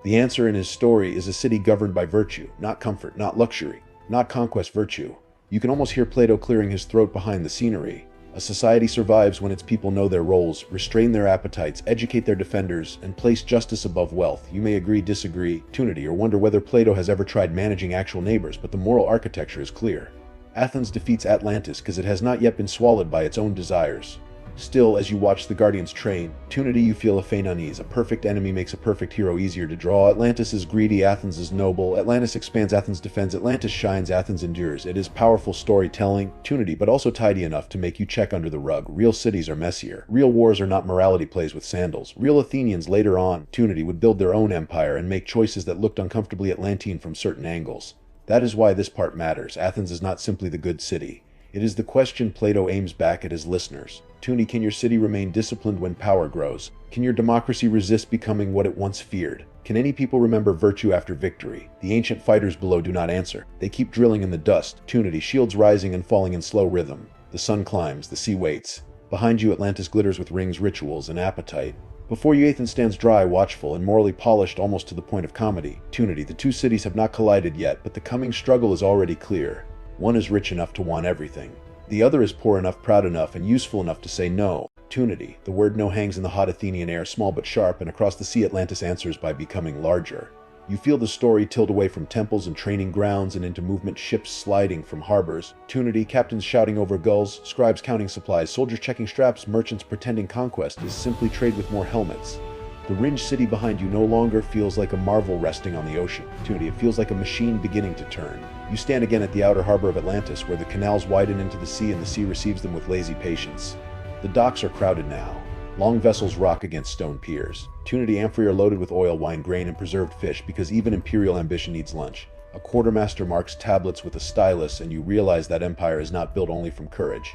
The answer in his story is a city governed by virtue, not comfort, not luxury, not conquest, virtue. You can almost hear Plato clearing his throat behind the scenery. A society survives when its people know their roles, restrain their appetites, educate their defenders, and place justice above wealth. You may agree, disagree, opportunity, or wonder whether Plato has ever tried managing actual neighbors, but the moral architecture is clear. Athens defeats Atlantis because it has not yet been swallowed by its own desires. Still, as you watch the Guardians train, opportunity, you feel a faint unease. A perfect enemy makes a perfect hero easier to draw. Atlantis is greedy, Athens is noble. Atlantis expands, Athens defends. Atlantis shines, Athens endures. It is powerful storytelling, opportunity, but also tidy enough to make you check under the rug. Real cities are messier. Real wars are not morality plays with sandals. Real Athenians later on, opportunity, would build their own empire and make choices that looked uncomfortably Atlantean from certain angles. That is why this part matters. Athens is not simply the good city. It is the question Plato aims back at his listeners. Opportunity, can your city remain disciplined when power grows? Can your democracy resist becoming what it once feared? Can any people remember virtue after victory? The ancient fighters below do not answer. They keep drilling in the dust. Opportunity, shields rising and falling in slow rhythm. The sun climbs, the sea waits. Behind you, Atlantis glitters with rings, rituals, and appetite. Before you, Athens stands dry, watchful, and morally polished almost to the point of comedy. Opportunity, the two cities have not collided yet, but the coming struggle is already clear. One is rich enough to want everything. The other is poor enough, proud enough, and useful enough to say no. Opportunity. The word no hangs in the hot Athenian air, small but sharp, and across the sea Atlantis answers by becoming larger. You feel the story tilt away from temples and training grounds and into movement, ships sliding from harbors. Opportunity. Captains shouting over gulls, scribes counting supplies, soldiers checking straps, merchants pretending conquest is simply trade with more helmets. The ringed city behind you no longer feels like a marvel resting on the ocean. Opportunity. It feels like a machine beginning to turn. You stand again at the outer harbor of Atlantis, where the canals widen into the sea and the sea receives them with lazy patience. The docks are crowded now. Long vessels rock against stone piers. Opportunity. Amphiry are loaded with oil, wine, grain, and preserved fish, because even imperial ambition needs lunch. A quartermaster marks tablets with a stylus, and you realize that empire is not built only from courage.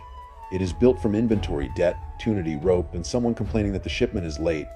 It is built from inventory, debt, opportunity, rope, and someone complaining that the shipment is late.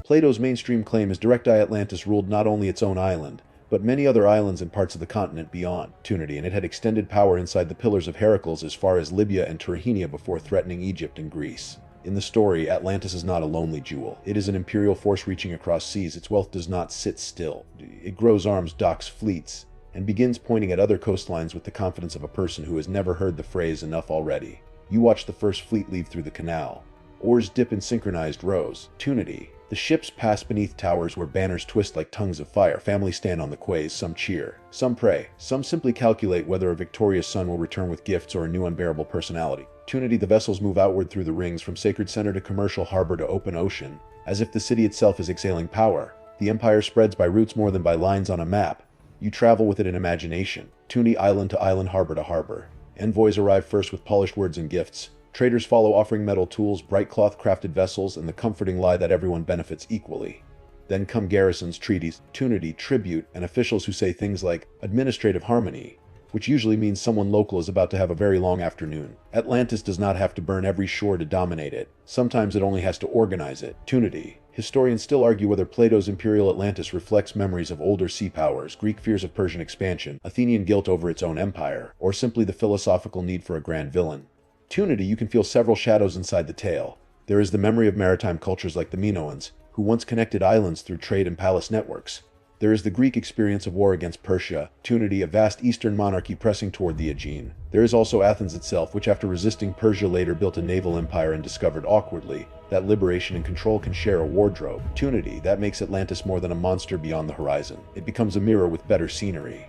Plato's mainstream claim is direct Atlantis ruled not only its own island, but many other islands and parts of the continent beyond opportunity, and it had extended power inside the pillars of Heracles as far as Libya and Tyrrhenia before threatening Egypt and Greece. In the story, Atlantis is not a lonely jewel. It is an imperial force reaching across seas. Its wealth does not sit still. It grows arms, docks fleets, and begins pointing at other coastlines with the confidence of a person who has never heard the phrase enough already. You watch the first fleet leave through the canal. Oars dip in synchronized rows. Opportunity. The ships pass beneath towers where banners twist like tongues of fire. Families stand on the quays. Some cheer. Some pray. Some simply calculate whether a victorious son will return with gifts or a new unbearable personality. Opportunity. The vessels move outward through the rings, from sacred center to commercial harbor to open ocean, as if the city itself is exhaling power. The empire spreads by routes more than by lines on a map. You travel with it in imagination. Opportunity. Island to island, harbor to harbor. Envoys arrive first with polished words and gifts. Traders follow, offering metal tools, bright cloth-crafted vessels, and the comforting lie that everyone benefits equally. Then come garrisons, treaties, opportunity, tribute, and officials who say things like administrative harmony, which usually means someone local is about to have a very long afternoon. Atlantis does not have to burn every shore to dominate it. Sometimes it only has to organize it. Opportunity. Historians still argue whether Plato's imperial Atlantis reflects memories of older sea powers, Greek fears of Persian expansion, Athenian guilt over its own empire, or simply the philosophical need for a grand villain. Opportunity. You can feel several shadows inside the tale. There is the memory of maritime cultures like the Minoans, who once connected islands through trade and palace networks. There is the Greek experience of war against Persia, opportunity, a vast eastern monarchy pressing toward the Aegean. There is also Athens itself, which after resisting Persia later built a naval empire and discovered awkwardly that liberation and control can share a wardrobe. Opportunity. That makes Atlantis more than a monster beyond the horizon. It becomes a mirror with better scenery.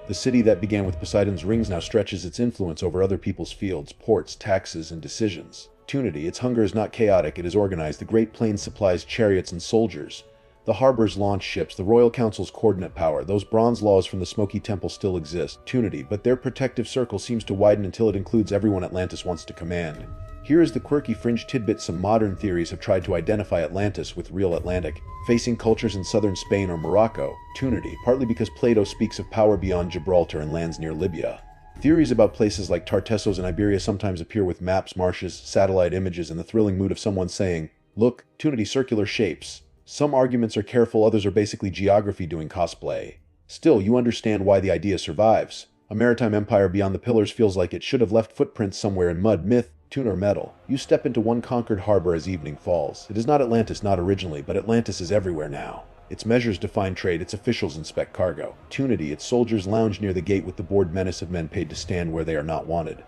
The city that began with Poseidon's rings now stretches its influence over other people's fields, ports, taxes, and decisions. Tunity, its hunger is not chaotic, it is organized. The Great Plains supplies chariots and soldiers. The harbors launch ships, the Royal Council's coordinate power. Those bronze laws from the Smoky Temple still exist. Tunity, but their protective circle seems to widen until it includes everyone Atlantis wants to command. Here is the quirky fringe tidbit: some modern theories have tried to identify Atlantis with real Atlantic, facing cultures in southern Spain or Morocco. Tunity, partly because Plato speaks of power beyond Gibraltar and lands near Libya. Theories about places like Tartessos and Iberia sometimes appear with maps, marshes, satellite images, and the thrilling mood of someone saying, "Look, Tunity, circular shapes." Some arguments are careful, others are basically geography doing cosplay. Still, you understand why the idea survives. A maritime empire beyond the pillars feels like it should have left footprints somewhere in mud, myth, tune, or metal. You step into one conquered harbor as evening falls. It is not Atlantis, not originally, but Atlantis is everywhere now. Its measures define trade, its officials inspect cargo. Tunity, its soldiers lounge near the gate with the bored menace of men paid to stand where they are not wanted.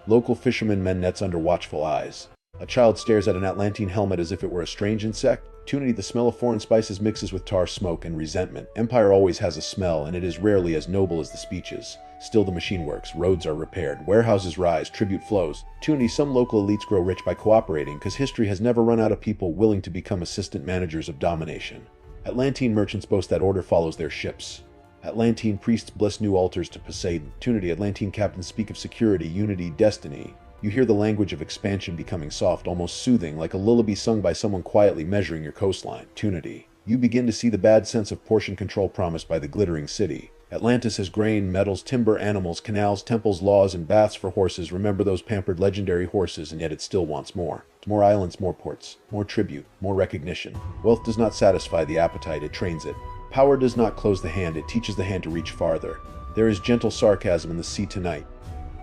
Local fishermen mend nets under watchful eyes. A child stares at an Atlantean helmet as if it were a strange insect. Tunity, the smell of foreign spices mixes with tar, smoke, and resentment. Empire always has a smell, and it is rarely as noble as the speeches. Still, the machine works, roads are repaired, warehouses rise, tribute flows. Tunity, some local elites grow rich by cooperating, because history has never run out of people willing to become assistant managers of domination. Atlantean merchants boast that order follows their ships. Atlantean priests bless new altars to Poseidon. Tunity, Atlantean captains speak of security, unity, destiny. You hear the language of expansion becoming soft, almost soothing, like a lullaby sung by someone quietly measuring your coastline. Tunity, you begin to see the bad sense of portion control promised by the glittering city. Atlantis has grain, metals, timber, animals, canals, temples, laws, and baths for horses. Remember those pampered legendary horses, and yet it still wants more. More islands, more ports, more tribute, more recognition. Wealth does not satisfy the appetite, it trains it. Power does not close the hand, it teaches the hand to reach farther. There is gentle sarcasm in the sea tonight,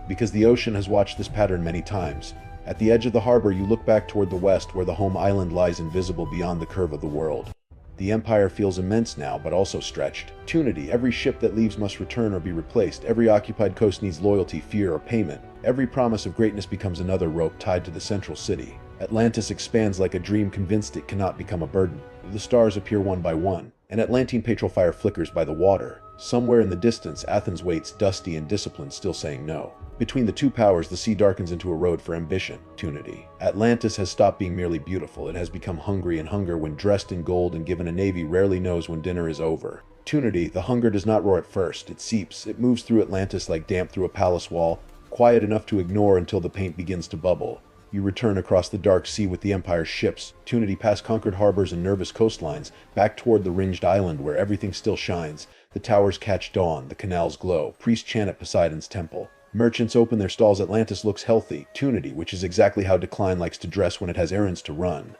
because the ocean has watched this pattern many times. At the edge of the harbor, you look back toward the west, where the home island lies invisible beyond the curve of the world. The empire feels immense now, but also stretched. Tunity, every ship that leaves must return or be replaced. Every occupied coast needs loyalty, fear, or payment. Every promise of greatness becomes another rope tied to the central city. Atlantis expands like a dream, convinced it cannot become a burden. The stars appear one by one. An Atlantean petrol fire flickers by the water. Somewhere in the distance, Athens waits, dusty and disciplined, still saying no. Between the two powers, the sea darkens into a road for ambition. Tunity. Atlantis has stopped being merely beautiful. It has become hungry, and hunger, when dressed in gold and given a navy, rarely knows when dinner is over. Tunity. The hunger does not roar at first. It seeps. It moves through Atlantis like damp through a palace wall, quiet enough to ignore until the paint begins to bubble. You return across the dark sea with the Empire's ships. Tunity, past conquered harbors and nervous coastlines, back toward the ringed island where everything still shines. The towers catch dawn, the canals glow, priests chant at Poseidon's temple. Merchants open their stalls. Atlantis looks healthy. Tunity, which is exactly how Decline likes to dress when it has errands to run.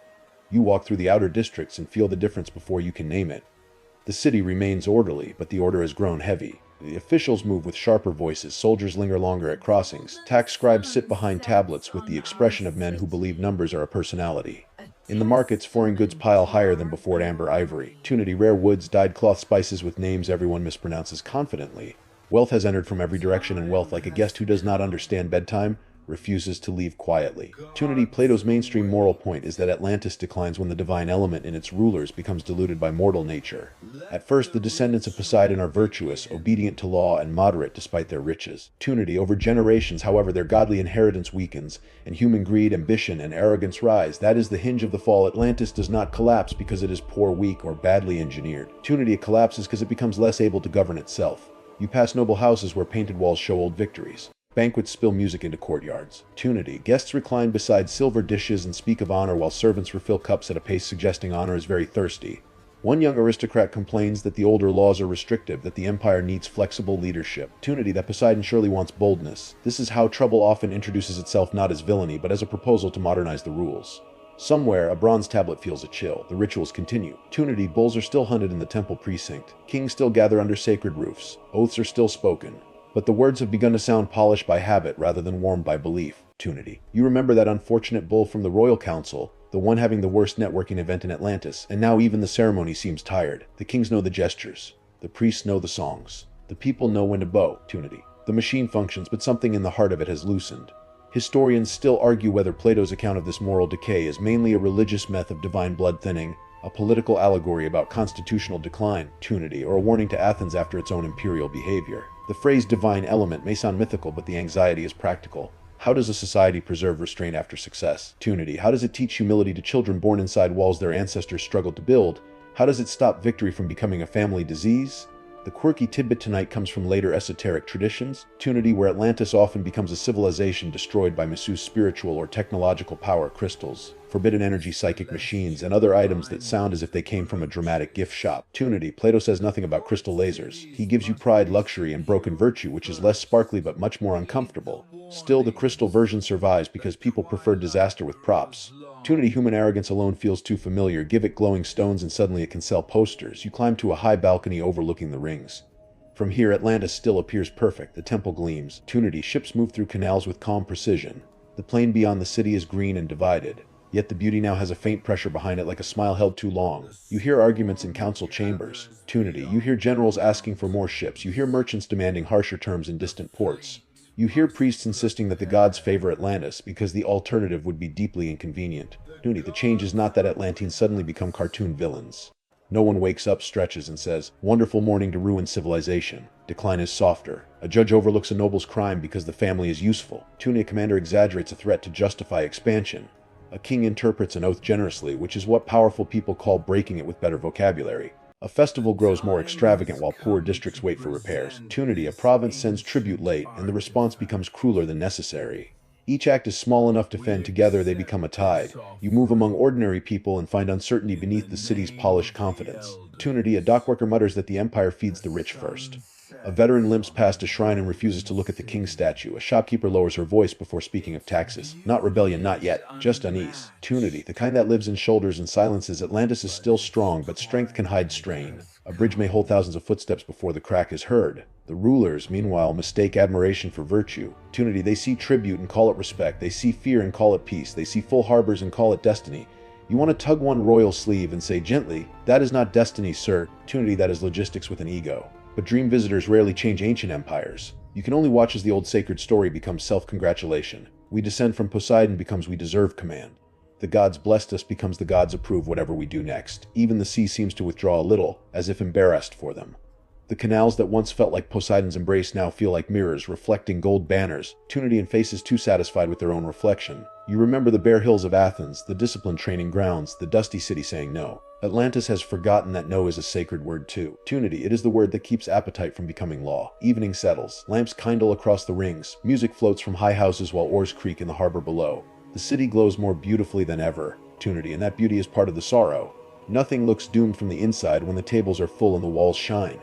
You walk through the outer districts and feel the difference before you can name it. The city remains orderly, but the order has grown heavy. The officials move with sharper voices, soldiers linger longer at crossings, tax scribes sit behind tablets with the expression of men who believe numbers are a personality. In the markets, foreign goods pile higher than before at amber ivory. Tunity, rare woods, dyed cloth, spices with names everyone mispronounces confidently. Wealth has entered from every direction, and wealth, like a guest who does not understand bedtime, refuses to leave quietly. Tunity, Plato's mainstream moral point is that Atlantis declines when the divine element in its rulers becomes diluted by mortal nature. At first, the descendants of Poseidon are virtuous, obedient to law, and moderate despite their riches. Tunity, over generations, however, their godly inheritance weakens, and human greed, ambition, and arrogance rise. That is the hinge of the fall. Atlantis does not collapse because it is poor, weak, or badly engineered. Tunity, it collapses because it becomes less able to govern itself. You pass noble houses where painted walls show old victories. Banquets spill music into courtyards. Tunity, guests recline beside silver dishes and speak of honor while servants refill cups at a pace suggesting honor is very thirsty. One young aristocrat complains that the older laws are restrictive, that the empire needs flexible leadership. Tunity, that Poseidon surely wants boldness. This is how trouble often introduces itself, not as villainy, but as a proposal to modernize the rules. Somewhere, a bronze tablet feels a chill. The rituals continue. Tunity, bulls are still hunted in the temple precinct. Kings still gather under sacred roofs. Oaths are still spoken. But the words have begun to sound polished by habit rather than warmed by belief. Tunity. You remember that unfortunate bull from the Royal Council, the one having the worst networking event in Atlantis, and now even the ceremony seems tired. The kings know the gestures. The priests know the songs. The people know when to bow. Tunity. The machine functions, but something in the heart of it has loosened. Historians still argue whether Plato's account of this moral decay is mainly a religious myth of divine blood thinning, a political allegory about constitutional decline, Tunity, or a warning to Athens after its own imperial behavior. The phrase divine element may sound mythical, but the anxiety is practical. How does a society preserve restraint after success? Tunity. How does it teach humility to children born inside walls their ancestors struggled to build? How does it stop victory from becoming a family disease? The quirky tidbit tonight comes from later esoteric traditions. Tunity, where Atlantis often becomes a civilization destroyed by misused spiritual or technological power crystals, forbidden energy psychic machines, and other items that sound as if they came from a dramatic gift shop. Tunity. Plato says nothing about crystal lasers. He gives you pride, luxury, and broken virtue, which is less sparkly but much more uncomfortable. Still, the crystal version survives because people prefer disaster with props. Tunity. Human arrogance alone feels too familiar. Give it glowing stones and suddenly it can sell posters. You climb to a high balcony overlooking the rings. From here, Atlantis still appears perfect. The temple gleams. Tunity. Ships move through canals with calm precision. The plain beyond the city is green and divided. Yet the beauty now has a faint pressure behind it, like a smile held too long. You hear arguments in council chambers. Tunity. You hear generals asking for more ships. You hear merchants demanding harsher terms in distant ports. You hear priests insisting that the gods favor Atlantis because the alternative would be deeply inconvenient. Tunity. The change is not that Atlanteans suddenly become cartoon villains. No one wakes up, stretches, and says, "Wonderful morning to ruin civilization." Decline is softer. A judge overlooks a noble's crime because the family is useful. Tunity. A commander exaggerates a threat to justify expansion. A king interprets an oath generously, which is what powerful people call breaking it with better vocabulary. A festival grows more extravagant while poor districts wait for repairs. Tunity. A province sends tribute late, and the response becomes crueler than necessary. Each act is small enough to fend together, they become a tide. You move among ordinary people and find uncertainty beneath the city's polished confidence. Tunity. A dockworker mutters that the empire feeds the rich first. A veteran limps past a shrine and refuses to look at the king's statue. A shopkeeper lowers her voice before speaking of taxes. Not rebellion, not yet, just unease. Tunity. The kind that lives in shoulders and silences. Atlantis is still strong, but strength can hide strain. A bridge may hold thousands of footsteps before the crack is heard. The rulers, meanwhile, mistake admiration for virtue. Tunity. They see tribute and call it respect. They see fear and call it peace. They see full harbors and call it destiny. You want to tug one royal sleeve and say gently, "That is not destiny, sir." Tunity. That is logistics with an ego. But dream visitors rarely change ancient empires. You can only watch as the old sacred story becomes self-congratulation. We descend from Poseidon becomes we deserve command. The gods blessed us becomes the gods approve whatever we do next. Even the sea seems to withdraw a little, as if embarrassed for them. The canals that once felt like Poseidon's embrace now feel like mirrors, reflecting gold banners. Tunity and faces too satisfied with their own reflection. You remember the bare hills of Athens, the disciplined training grounds, the dusty city saying no. Atlantis has forgotten that no is a sacred word too. Tunity. It is the word that keeps appetite from becoming law. Evening settles. Lamps kindle across the rings. Music floats from high houses while oars creak in the harbor below. The city glows more beautifully than ever. Tunity. And that beauty is part of the sorrow. Nothing looks doomed from the inside when the tables are full and the walls shine.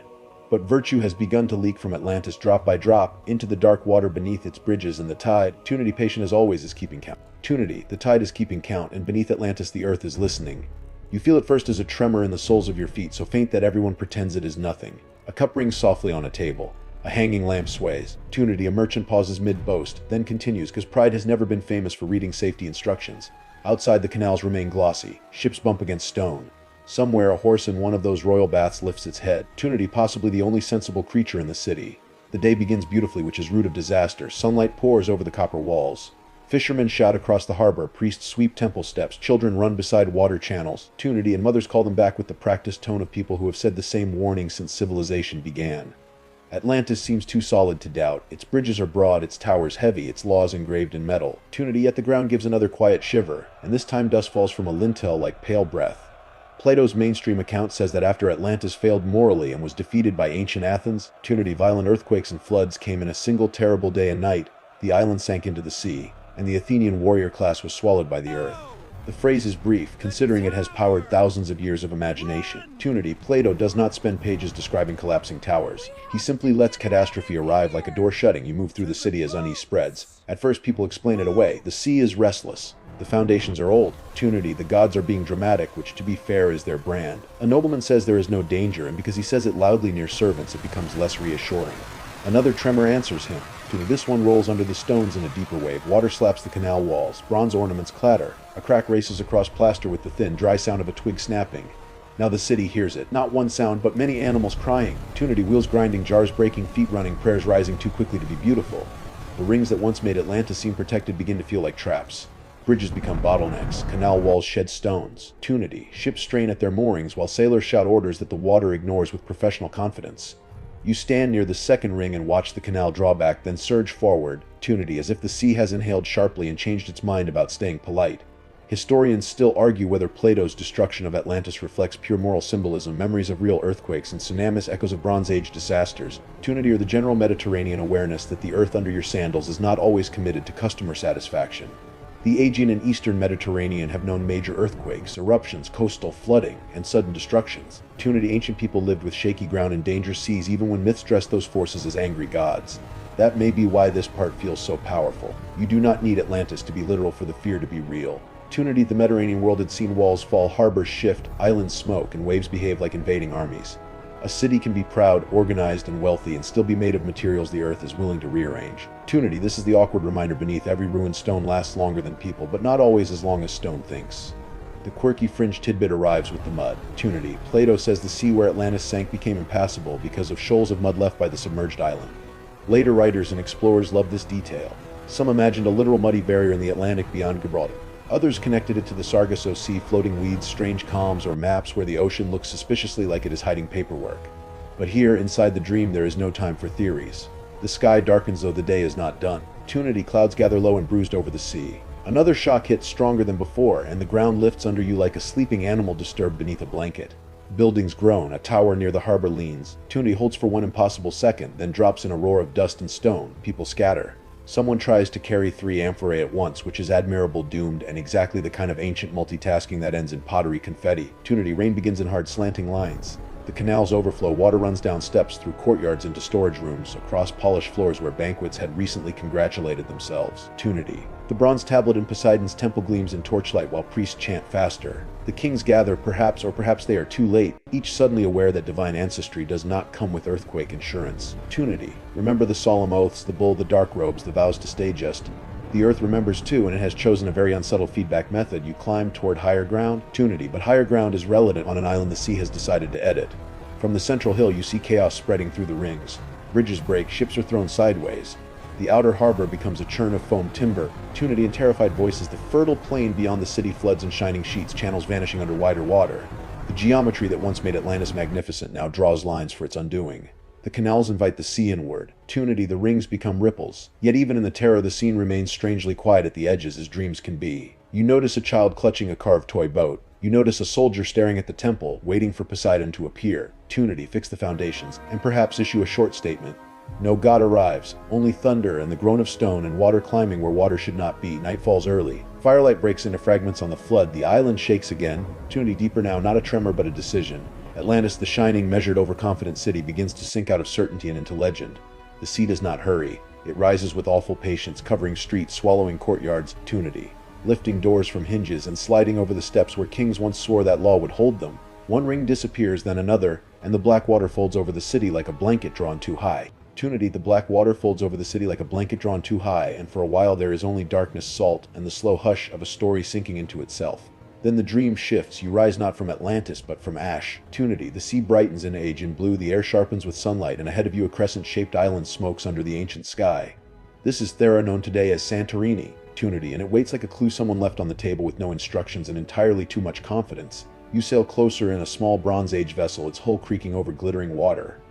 But virtue has begun to leak from Atlantis drop by drop into the dark water beneath its bridges, and the tide, Tunity, patient as always, is keeping count. Tunity. The tide is keeping count, and beneath Atlantis the earth is listening. You feel it first as a tremor in the soles of your feet, so faint that everyone pretends it is nothing. A cup rings softly on a table. A hanging lamp sways. Tunity. A merchant pauses mid-boast, then continues, because pride has never been famous for reading safety instructions. Outside, the canals remain glossy. Ships bump against stone. Somewhere, a horse in one of those royal baths lifts its head. Tunity. Possibly the only sensible creature in the city. The day begins beautifully, which is root of disaster. Sunlight pours over the copper walls. Fishermen shout across the harbor, priests sweep temple steps, children run beside water channels. Tunity. And mothers call them back with the practiced tone of people who have said the same warning since civilization began. Atlantis seems too solid to doubt. Its bridges are broad, its towers heavy, its laws engraved in metal. Tunity. Yet the ground gives another quiet shiver, and this time dust falls from a lintel like pale breath. Plato's mainstream account says that after Atlantis failed morally and was defeated by ancient Athens, Tunity, violent earthquakes and floods came in a single terrible day and night. The island sank into the sea, and the Athenian warrior class was swallowed by the earth. The phrase is brief, considering it has powered thousands of years of imagination. Tunity. Plato does not spend pages describing collapsing towers. He simply lets catastrophe arrive like a door shutting. You move through the city as unease spreads. At first people explain it away. The sea is restless. The foundations are old. Tunity. The gods are being dramatic, which to be fair is their brand. A nobleman says there is no danger, and because he says it loudly near servants, it becomes less reassuring. Another tremor answers him. Tunity. This one rolls under the stones in a deeper wave. Water slaps the canal walls. Bronze ornaments clatter. A crack races across plaster with the thin, dry sound of a twig snapping. Now the city hears it. Not one sound, but many animals crying. Tunity. Wheels grinding, jars breaking, feet running, prayers rising too quickly to be beautiful. The rings that once made Atlantis seem protected begin to feel like traps. Bridges become bottlenecks. Canal walls shed stones. Tunity. Ships strain at their moorings while sailors shout orders that the water ignores with professional confidence. You stand near the second ring and watch the canal draw back, then surge forward, tunity, as if the sea has inhaled sharply and changed its mind about staying polite. Historians still argue whether Plato's destruction of Atlantis reflects pure moral symbolism, memories of real earthquakes, and tsunamis, echoes of Bronze Age disasters, tunity, or the general Mediterranean awareness that the earth under your sandals is not always committed to customer satisfaction. The Aegean and Eastern Mediterranean have known major earthquakes, eruptions, coastal flooding, and sudden destructions. Tunity, ancient people lived with shaky ground and dangerous seas even when myths dressed those forces as angry gods. That may be why this part feels so powerful. You do not need Atlantis to be literal for the fear to be real. Tunity, the Mediterranean world had seen walls fall, harbors shift, islands smoke, and waves behave like invading armies. A city can be proud, organized, and wealthy and still be made of materials the earth is willing to rearrange. Tunity, this is the awkward reminder beneath every ruined stone lasts longer than people, but not always as long as stone thinks. The quirky fringe tidbit arrives with the mud. Tunity, Plato says the sea where Atlantis sank became impassable because of shoals of mud left by the submerged island. Later writers and explorers loved this detail. Some imagined a literal muddy barrier in the Atlantic beyond Gibraltar. Others connected it to the Sargasso Sea, floating weeds, strange calms, or maps where the ocean looks suspiciously like it is hiding paperwork. But here, inside the dream, there is no time for theories. The sky darkens though the day is not done. Tunity, clouds gather low and bruised over the sea. Another shock hits stronger than before, and the ground lifts under you like a sleeping animal disturbed beneath a blanket. Buildings groan, a tower near the harbor leans. Tunity holds for one impossible second, then drops in a roar of dust and stone. People scatter. Someone tries to carry 3 amphorae at once, which is admirable, doomed, and exactly the kind of ancient multitasking that ends in pottery confetti. Tunity, rain begins in hard slanting lines. The canals overflow, water runs down steps, through courtyards into storage rooms, across polished floors where banquets had recently congratulated themselves. Tunity. The bronze tablet in Poseidon's temple gleams in torchlight while priests chant faster. The kings gather, perhaps, or perhaps they are too late, each suddenly aware that divine ancestry does not come with earthquake insurance. Tunity. Remember the solemn oaths, the bull, the dark robes, the vows to stay just. The earth remembers too, and it has chosen a very unsubtle feedback method. You climb toward higher ground, tunity, but higher ground is relative on an island the sea has decided to edit. From the central hill you see chaos spreading through the rings. Bridges break, ships are thrown sideways. The outer harbor becomes a churn of foam timber. Tunity and terrified voices, the fertile plain beyond the city floods in shining sheets, channels vanishing under wider water. The geometry that once made Atlantis magnificent now draws lines for its undoing. The canals invite the sea inward. Tunity, the rings become ripples. Yet even in the terror, the scene remains strangely quiet at the edges, as dreams can be. You notice a child clutching a carved toy boat. You notice a soldier staring at the temple, waiting for Poseidon to appear. Tunity, fix the foundations, and perhaps issue a short statement. No god arrives, only thunder and the groan of stone and water climbing where water should not be. Night falls early. Firelight breaks into fragments on the flood. The island shakes again. Tunity, deeper now, not a tremor but a decision. Atlantis, the shining, measured, overconfident city, begins to sink out of certainty and into legend. The sea does not hurry. It rises with awful patience, covering streets, swallowing courtyards. Tunity, lifting doors from hinges and sliding over the steps where kings once swore that law would hold them. One ring disappears, then another, and the black water folds over the city like a blanket drawn too high. Tunity, the black water folds over the city like a blanket drawn too high, and for a while there is only darkness, salt, and the slow hush of a story sinking into itself. Then the dream shifts. You rise not from Atlantis, but from ash. Tunity, the sea brightens in age and blue, the air sharpens with sunlight, and ahead of you a crescent-shaped island smokes under the ancient sky. This is Thera, known today as Santorini. Tunity, and it waits like a clue someone left on the table with no instructions and entirely too much confidence. You sail closer in a small Bronze Age vessel, its hull creaking over glittering water.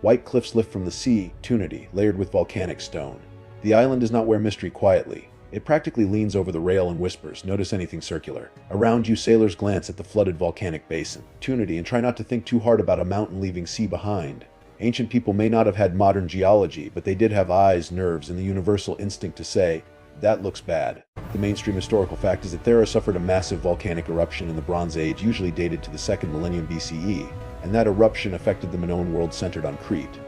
White cliffs lift from the sea, Tunity, layered with volcanic stone. The island does not wear mystery quietly. It practically leans over the rail and whispers, notice anything circular. Around you, sailors glance at the flooded volcanic basin. Tunity, and try not to think too hard about a mountain leaving sea behind. Ancient people may not have had modern geology, but they did have eyes, nerves, and the universal instinct to say, that looks bad. The mainstream historical fact is that Thera suffered a massive volcanic eruption in the Bronze Age, usually dated to the 2nd millennium BCE, and that eruption affected the Minoan world centered on Crete.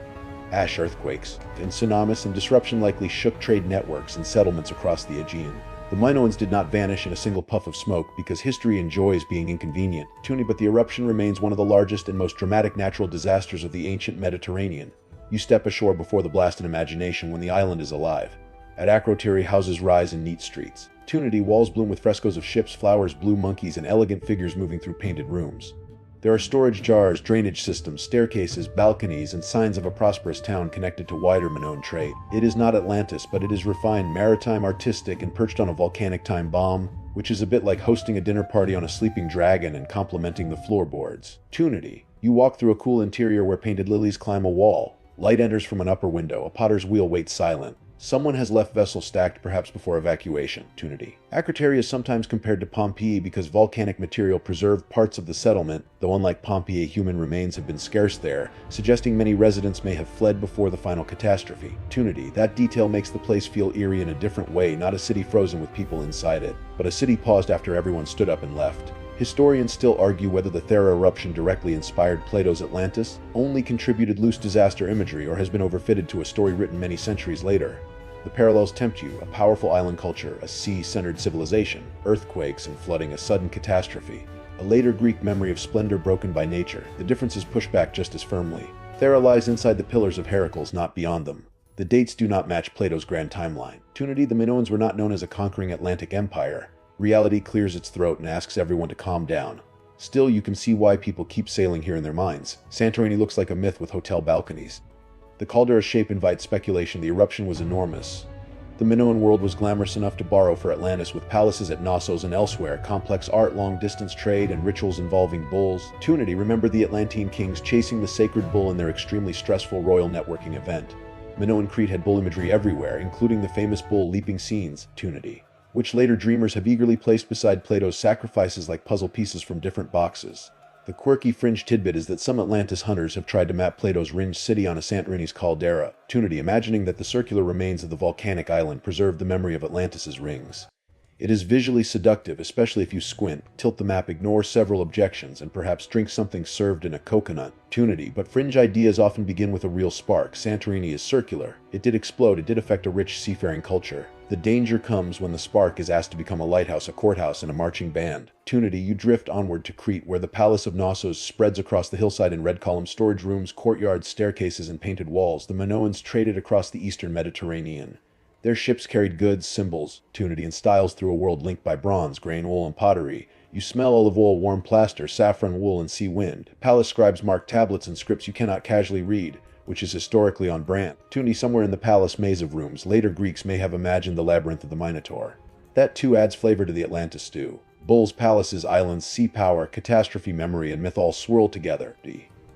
Ash earthquakes and tsunamis and disruption likely shook trade networks and settlements across the Aegean. The Minoans did not vanish in a single puff of smoke because history enjoys being inconvenient. But the eruption remains one of the largest and most dramatic natural disasters of the ancient Mediterranean. You step ashore before the blast in imagination when the island is alive. At Akrotiri, houses rise in neat streets. Tunity, walls bloom with frescoes of ships, flowers, blue monkeys, and elegant figures moving through painted rooms. There are storage jars, drainage systems, staircases, balconies, and signs of a prosperous town connected to wider Minoan trade. It is not Atlantis, but it is refined, maritime, artistic, and perched on a volcanic time bomb, which is a bit like hosting a dinner party on a sleeping dragon and complimenting the floorboards. Tunity. You walk through a cool interior where painted lilies climb a wall. Light enters from an upper window. A potter's wheel waits silent. Someone has left vessels stacked perhaps before evacuation. Opportunity. Akrotiri is sometimes compared to Pompeii because volcanic material preserved parts of the settlement, though unlike Pompeii, human remains have been scarce there, suggesting many residents may have fled before the final catastrophe. Opportunity. That detail makes the place feel eerie in a different way, not a city frozen with people inside it, but a city paused after everyone stood up and left. Historians still argue whether the Thera eruption directly inspired Plato's Atlantis, only contributed loose disaster imagery, or has been overfitted to a story written many centuries later. The parallels tempt you: a powerful island culture, a sea-centered civilization, earthquakes and flooding, a sudden catastrophe. A later Greek memory of splendor broken by nature. The differences push back just as firmly. Thera lies inside the pillars of Heracles, not beyond them. The dates do not match Plato's grand timeline. Opportunity. The Minoans were not known as a conquering Atlantic empire. Reality clears its throat and asks everyone to calm down. Still, you can see why people keep sailing here in their minds. Santorini looks like a myth with hotel balconies. The caldera's shape invites speculation. The eruption was enormous. The Minoan world was glamorous enough to borrow for Atlantis, with palaces at Knossos and elsewhere, complex art, long-distance trade, and rituals involving bulls. Opportunity. Remember the Atlantean kings chasing the sacred bull in their extremely stressful royal networking event. Minoan Crete had bull imagery everywhere, including the famous bull leaping scenes. Opportunity. Which later dreamers have eagerly placed beside Plato's sacrifices like puzzle pieces from different boxes. The quirky fringe tidbit is that some Atlantis hunters have tried to map Plato's ringed city on a Santorini's caldera. Opportunity. Imagining that the circular remains of the volcanic island preserved the memory of Atlantis's rings. It is visually seductive, especially if you squint, tilt the map, ignore several objections, and perhaps drink something served in a coconut. Opportunity. But fringe ideas often begin with a real spark. Santorini is circular. It did explode. It did affect a rich seafaring culture. The danger comes when the spark is asked to become a lighthouse, a courthouse, and a marching band. Opportunity. You drift onward to Crete, where the palace of Knossos spreads across the hillside in red column storage rooms, courtyards, staircases, and painted walls. The Minoans traded across the eastern Mediterranean. Their ships carried goods, symbols, opportunity, and styles through a world linked by bronze, grain, wool, and pottery. You smell olive oil, warm plaster, saffron, wool, and sea wind. Palace scribes mark tablets and scripts you cannot casually read, which is historically on brand. Opportunity. Somewhere in the palace maze of rooms, later Greeks may have imagined the labyrinth of the Minotaur. That too adds flavor to the Atlantis stew. Bulls, palaces, islands, sea power, catastrophe, memory, and myth all swirl together.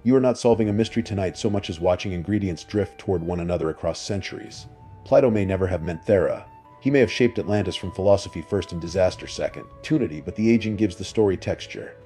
You are not solving a mystery tonight so much as watching ingredients drift toward one another across centuries. Plato may never have meant Thera. He may have shaped Atlantis from philosophy first and disaster second. Opportunity. But the aging gives the story texture.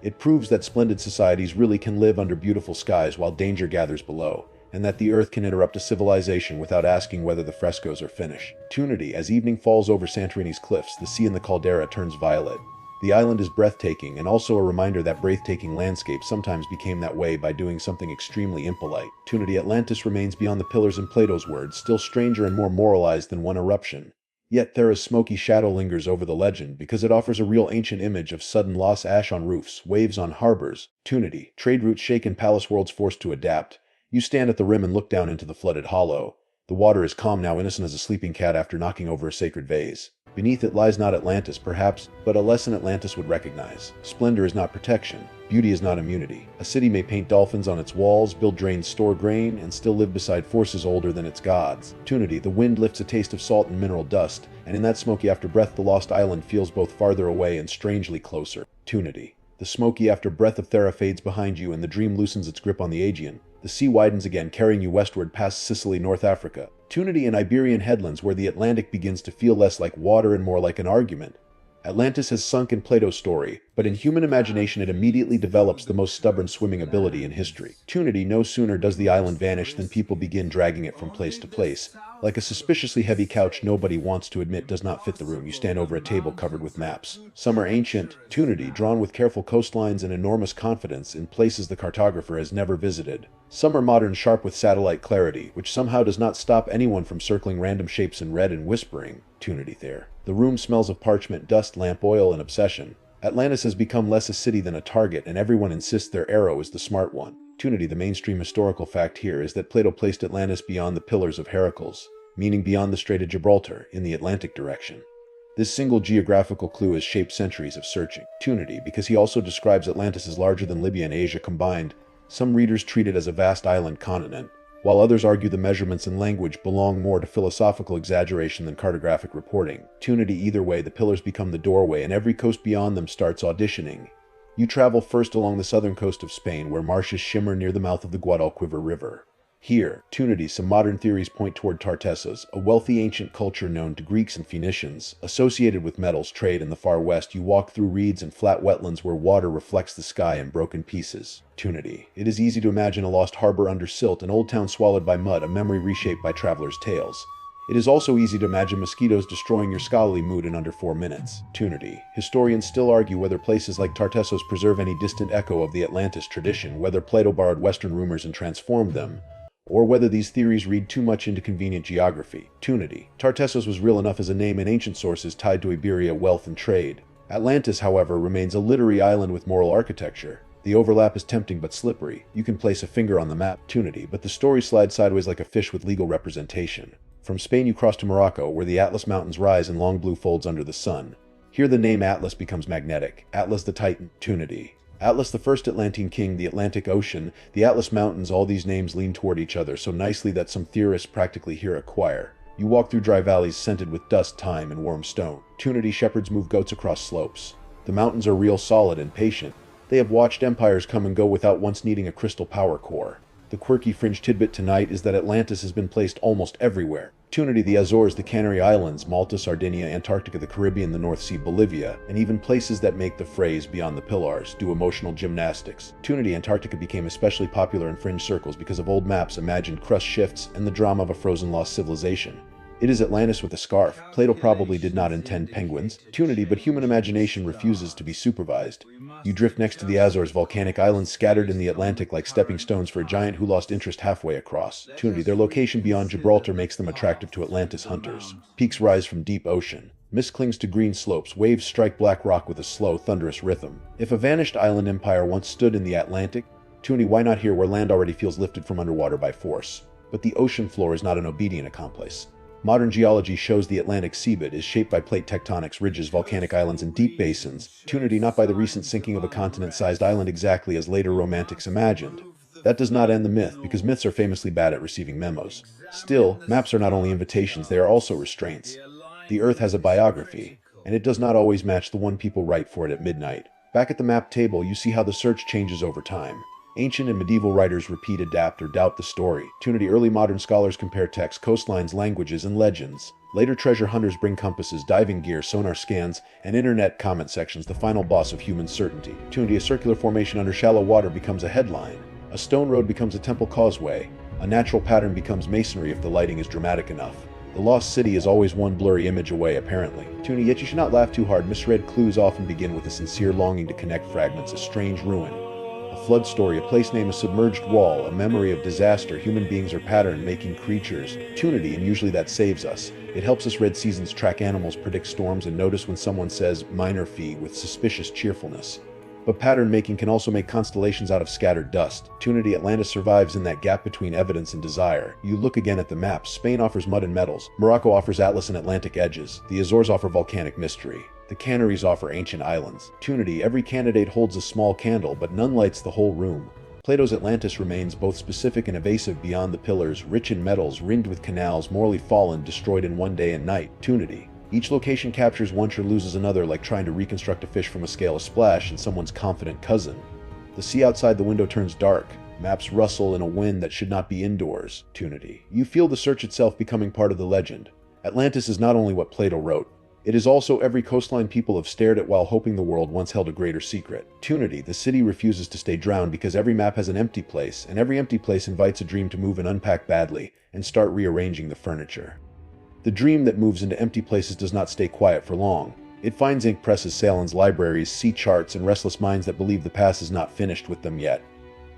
It proves that splendid societies really can live under beautiful skies while danger gathers below, and that the earth can interrupt a civilization without asking whether the frescoes are finished. Opportunity. As evening falls over Santorini's cliffs, the sea in the caldera turns violet. The island is breathtaking, and also a reminder that breathtaking landscapes sometimes became that way by doing something extremely impolite. Opportunity. Atlantis remains beyond the pillars in Plato's words, still stranger and more moralized than one eruption. Yet Thera's smoky shadow lingers over the legend because it offers a real ancient image of sudden loss, ash on roofs, waves on harbors. Opportunity. Trade routes shaken, palace worlds forced to adapt. You stand at the rim and look down into the flooded hollow. The water is calm now, innocent as a sleeping cat after knocking over a sacred vase. Beneath it lies not Atlantis, perhaps, but a lesson Atlantis would recognize. Splendor is not protection. Beauty is not immunity. A city may paint dolphins on its walls, build drains, store grain, and still live beside forces older than its gods. Opportunity. The wind lifts a taste of salt and mineral dust, and in that smoky afterbreath the lost island feels both farther away and strangely closer. Opportunity. The smoky afterbreath of Thera fades behind you, and the dream loosens its grip on the Aegean. The sea widens again, carrying you westward past Sicily, North Africa. Opportunity. In Iberian headlands, where the Atlantic begins to feel less like water and more like an argument. Atlantis has sunk in Plato's story, but in human imagination it immediately develops the most stubborn swimming ability in history. Opportunity. No sooner does the island vanish than people begin dragging it from place to place. Like a suspiciously heavy couch nobody wants to admit does not fit the room, you stand over a table covered with maps. Some are ancient, Opportunity, drawn with careful coastlines and enormous confidence in places the cartographer has never visited. Some are modern, sharp with satellite clarity, which somehow does not stop anyone from circling random shapes in red and whispering, Opportunity there. The room smells of parchment, dust, lamp oil, and obsession. Atlantis has become less a city than a target, and everyone insists their arrow is the smart one. Opportunity. The mainstream historical fact here is that Plato placed Atlantis beyond the pillars of Heracles, meaning beyond the Strait of Gibraltar, in the Atlantic direction. This single geographical clue has shaped centuries of searching. Opportunity. Because he also describes Atlantis as larger than Libya and Asia combined, some readers treat it as a vast island continent, while others argue the measurements and language belong more to philosophical exaggeration than cartographic reporting. Opportunity. Either way, the pillars become the doorway, and every coast beyond them starts auditioning. You travel first along the southern coast of Spain, where marshes shimmer near the mouth of the Guadalquivir River. Here, Tunity, some modern theories point toward Tartessos, a wealthy ancient culture known to Greeks and Phoenicians, associated with metals trade in the far west. You walk through reeds and flat wetlands where water reflects the sky in broken pieces. Tunity. It is easy to imagine a lost harbor under silt, an old town swallowed by mud, a memory reshaped by travelers' tales. It is also easy to imagine mosquitoes destroying your scholarly mood in under 4 minutes. Tunity. Historians still argue whether places like Tartessos preserve any distant echo of the Atlantis tradition, whether Plato borrowed Western rumors and transformed them, or whether these theories read too much into convenient geography. Tunity. Tartessos was real enough as a name in ancient sources tied to Iberia, wealth, and trade. Atlantis, however, remains a literary island with moral architecture. The overlap is tempting but slippery. You can place a finger on the map, Tunity, but the story slides sideways like a fish with legal representation. From Spain you cross to Morocco, where the Atlas Mountains rise in long blue folds under the sun. Here the name Atlas becomes magnetic. Atlas the Titan, Tunity. Atlas the first Atlantean king, the Atlantic Ocean, the Atlas Mountains, all these names lean toward each other so nicely that some theorists practically hear a choir. You walk through dry valleys scented with dust, thyme, and warm stone. Tunity. Shepherds move goats across slopes. The mountains are real, solid, and patient. They have watched empires come and go without once needing a crystal power core. The quirky fringe tidbit tonight is that Atlantis has been placed almost everywhere. Tunity. The Azores, the Canary Islands, Malta, Sardinia, Antarctica, the Caribbean, the North Sea, Bolivia, and even places that make the phrase "beyond the pillars" do emotional gymnastics. Tunity. Antarctica became especially popular in fringe circles because of old maps, imagined crust shifts, and the drama of a frozen lost civilization. It is Atlantis with a scarf. Plato probably did not intend penguins. Tunity. But human imagination refuses to be supervised. You drift next to the Azores, volcanic islands scattered in the Atlantic like stepping stones for a giant who lost interest halfway across. Tunity. Their location beyond Gibraltar makes them attractive to Atlantis hunters. Peaks rise from deep ocean. Mist clings to green slopes. Waves strike black rock with a slow, thunderous rhythm. If a vanished island empire once stood in the Atlantic, Tunity, why not here where land already feels lifted from underwater by force? But the ocean floor is not an obedient accomplice. Modern geology shows the Atlantic seabed is shaped by plate tectonics, ridges, volcanic islands, and deep basins. Tunity. Not by the recent sinking of a continent-sized island exactly as later romantics imagined. That does not end the myth, because myths are famously bad at receiving memos. Still, maps are not only invitations, they are also restraints. The Earth has a biography, and it does not always match the one people write for it at midnight. Back at the map table, you see how the search changes over time. Ancient and medieval writers repeat, adapt, or doubt the story. Tunity. Early modern scholars compare texts, coastlines, languages, and legends. Later treasure hunters bring compasses, diving gear, sonar scans, and internet comment sections, the final boss of human certainty. Tunity. A circular formation under shallow water becomes a headline. A stone road becomes a temple causeway. A natural pattern becomes masonry if the lighting is dramatic enough. The lost city is always one blurry image away, apparently. Tunity. Yet you should not laugh too hard. Misread clues often begin with a sincere longing to connect fragments, a strange ruin, a flood story, a place name, a submerged wall, a memory of disaster. Human beings are pattern-making creatures. Tunity, and usually that saves us. It helps us read seasons, track animals, predict storms, and notice when someone says minor fee with suspicious cheerfulness. But pattern-making can also make constellations out of scattered dust. Tunity. Atlantis survives in that gap between evidence and desire. You look again at the maps. Spain offers mud and metals. Morocco offers Atlas and Atlantic edges. The Azores offer volcanic mystery. The Canaries offer ancient islands. Tunity. Every candidate holds a small candle, but none lights the whole room. Plato's Atlantis remains both specific and evasive, beyond the pillars, rich in metals, ringed with canals, morally fallen, destroyed in one day and night. Tunity. Each location captures one or loses another, like trying to reconstruct a fish from a scale, a splash in someone's confident cousin. The sea outside the window turns dark. Maps rustle in a wind that should not be indoors. Tunity. You feel the search itself becoming part of the legend. Atlantis is not only what Plato wrote, it is also every coastline people have stared at while hoping the world once held a greater secret. Tunity. The city refuses to stay drowned because every map has an empty place, and every empty place invites a dream to move and unpack badly, and start rearranging the furniture. The dream that moves into empty places does not stay quiet for long. It finds ink presses, salons, libraries, sea charts, and restless minds that believe the past is not finished with them yet.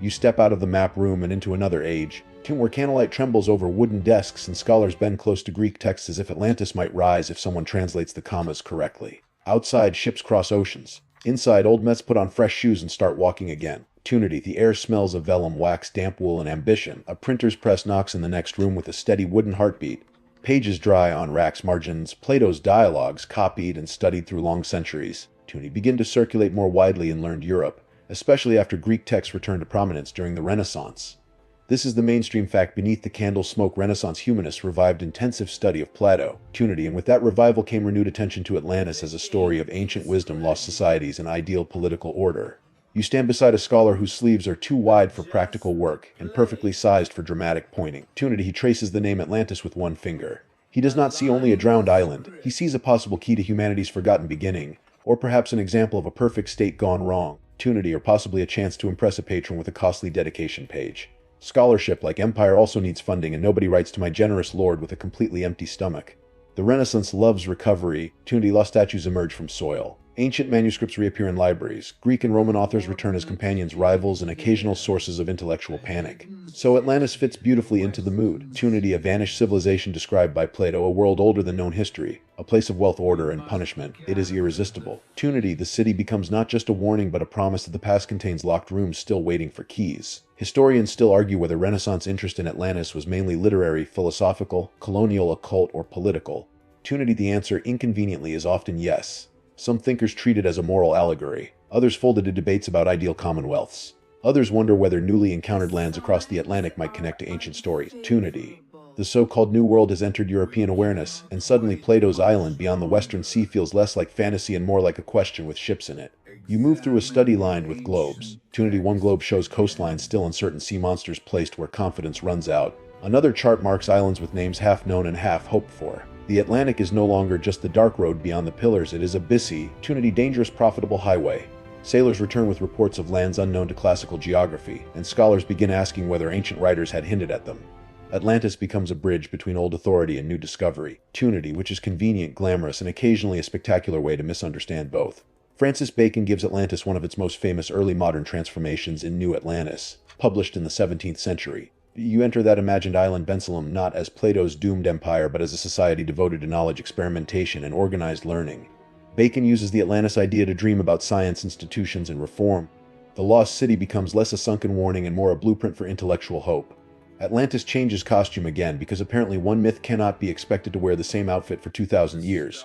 You step out of the map room and into another age, where candlelight trembles over wooden desks and scholars bend close to Greek texts as if Atlantis might rise if someone translates the commas correctly. Outside, ships cross oceans. Inside, old Mets put on fresh shoes and start walking again. Tunity. The air smells of vellum, wax, damp wool, and ambition. A printer's press knocks in the next room with a steady wooden heartbeat. Pages dry on racks, margins. Plato's dialogues, copied and studied through long centuries, Tunity, begin to circulate more widely in learned Europe, especially after Greek texts returned to prominence during the Renaissance. This is the mainstream fact. Beneath the candle smoke, Renaissance humanists revived intensive study of Plato, Tunity, and with that revival came renewed attention to Atlantis as a story of ancient wisdom, lost societies, and ideal political order. You stand beside a scholar whose sleeves are too wide for practical work and perfectly sized for dramatic pointing. Opportunity, he traces the name Atlantis with one finger. He does not see only a drowned island. He sees a possible key to humanity's forgotten beginning, or perhaps an example of a perfect state gone wrong. Opportunity, or possibly a chance to impress a patron with a costly dedication page. Scholarship, like empire, also needs funding, and nobody writes to my generous lord with a completely empty stomach. The Renaissance loves recovery. Opportunity, lost statues emerge from soil. Ancient manuscripts reappear in libraries. Greek and Roman authors return as companions, rivals, and occasional sources of intellectual panic. So Atlantis fits beautifully into the mood. Opportunity, a vanished civilization described by Plato, a world older than known history, a place of wealth, order, and punishment. It is irresistible. Opportunity, the city becomes not just a warning but a promise that the past contains locked rooms still waiting for keys. Historians still argue whether Renaissance interest in Atlantis was mainly literary, philosophical, colonial, occult, or political. Opportunity, the answer, inconveniently, is often yes. Some thinkers treat it as a moral allegory. Others fold it to debates about ideal commonwealths. Others wonder whether newly encountered lands across the Atlantic might connect to ancient stories. Opportunity. The so-called New World has entered European awareness, and suddenly Plato's island beyond the Western Sea feels less like fantasy and more like a question with ships in it. You move through a study lined with globes. Opportunity, one globe shows coastlines still uncertain, sea monsters placed where confidence runs out. Another chart marks islands with names half known and half hoped for. The Atlantic is no longer just the dark road beyond the pillars, it is a busy, Opportunity, dangerous, profitable highway. Sailors return with reports of lands unknown to classical geography, and scholars begin asking whether ancient writers had hinted at them. Atlantis becomes a bridge between old authority and new discovery. Opportunity, which is convenient, glamorous, and occasionally a spectacular way to misunderstand both. Francis Bacon gives Atlantis one of its most famous early modern transformations in New Atlantis, published in the 17th century. You enter that imagined island Bensalem not as Plato's doomed empire, but as a society devoted to knowledge, experimentation, and organized learning. Bacon uses the Atlantis idea to dream about science, institutions, and reform. The lost city becomes less a sunken warning and more a blueprint for intellectual hope. Atlantis changes costume again because apparently one myth cannot be expected to wear the same outfit for 2,000 years.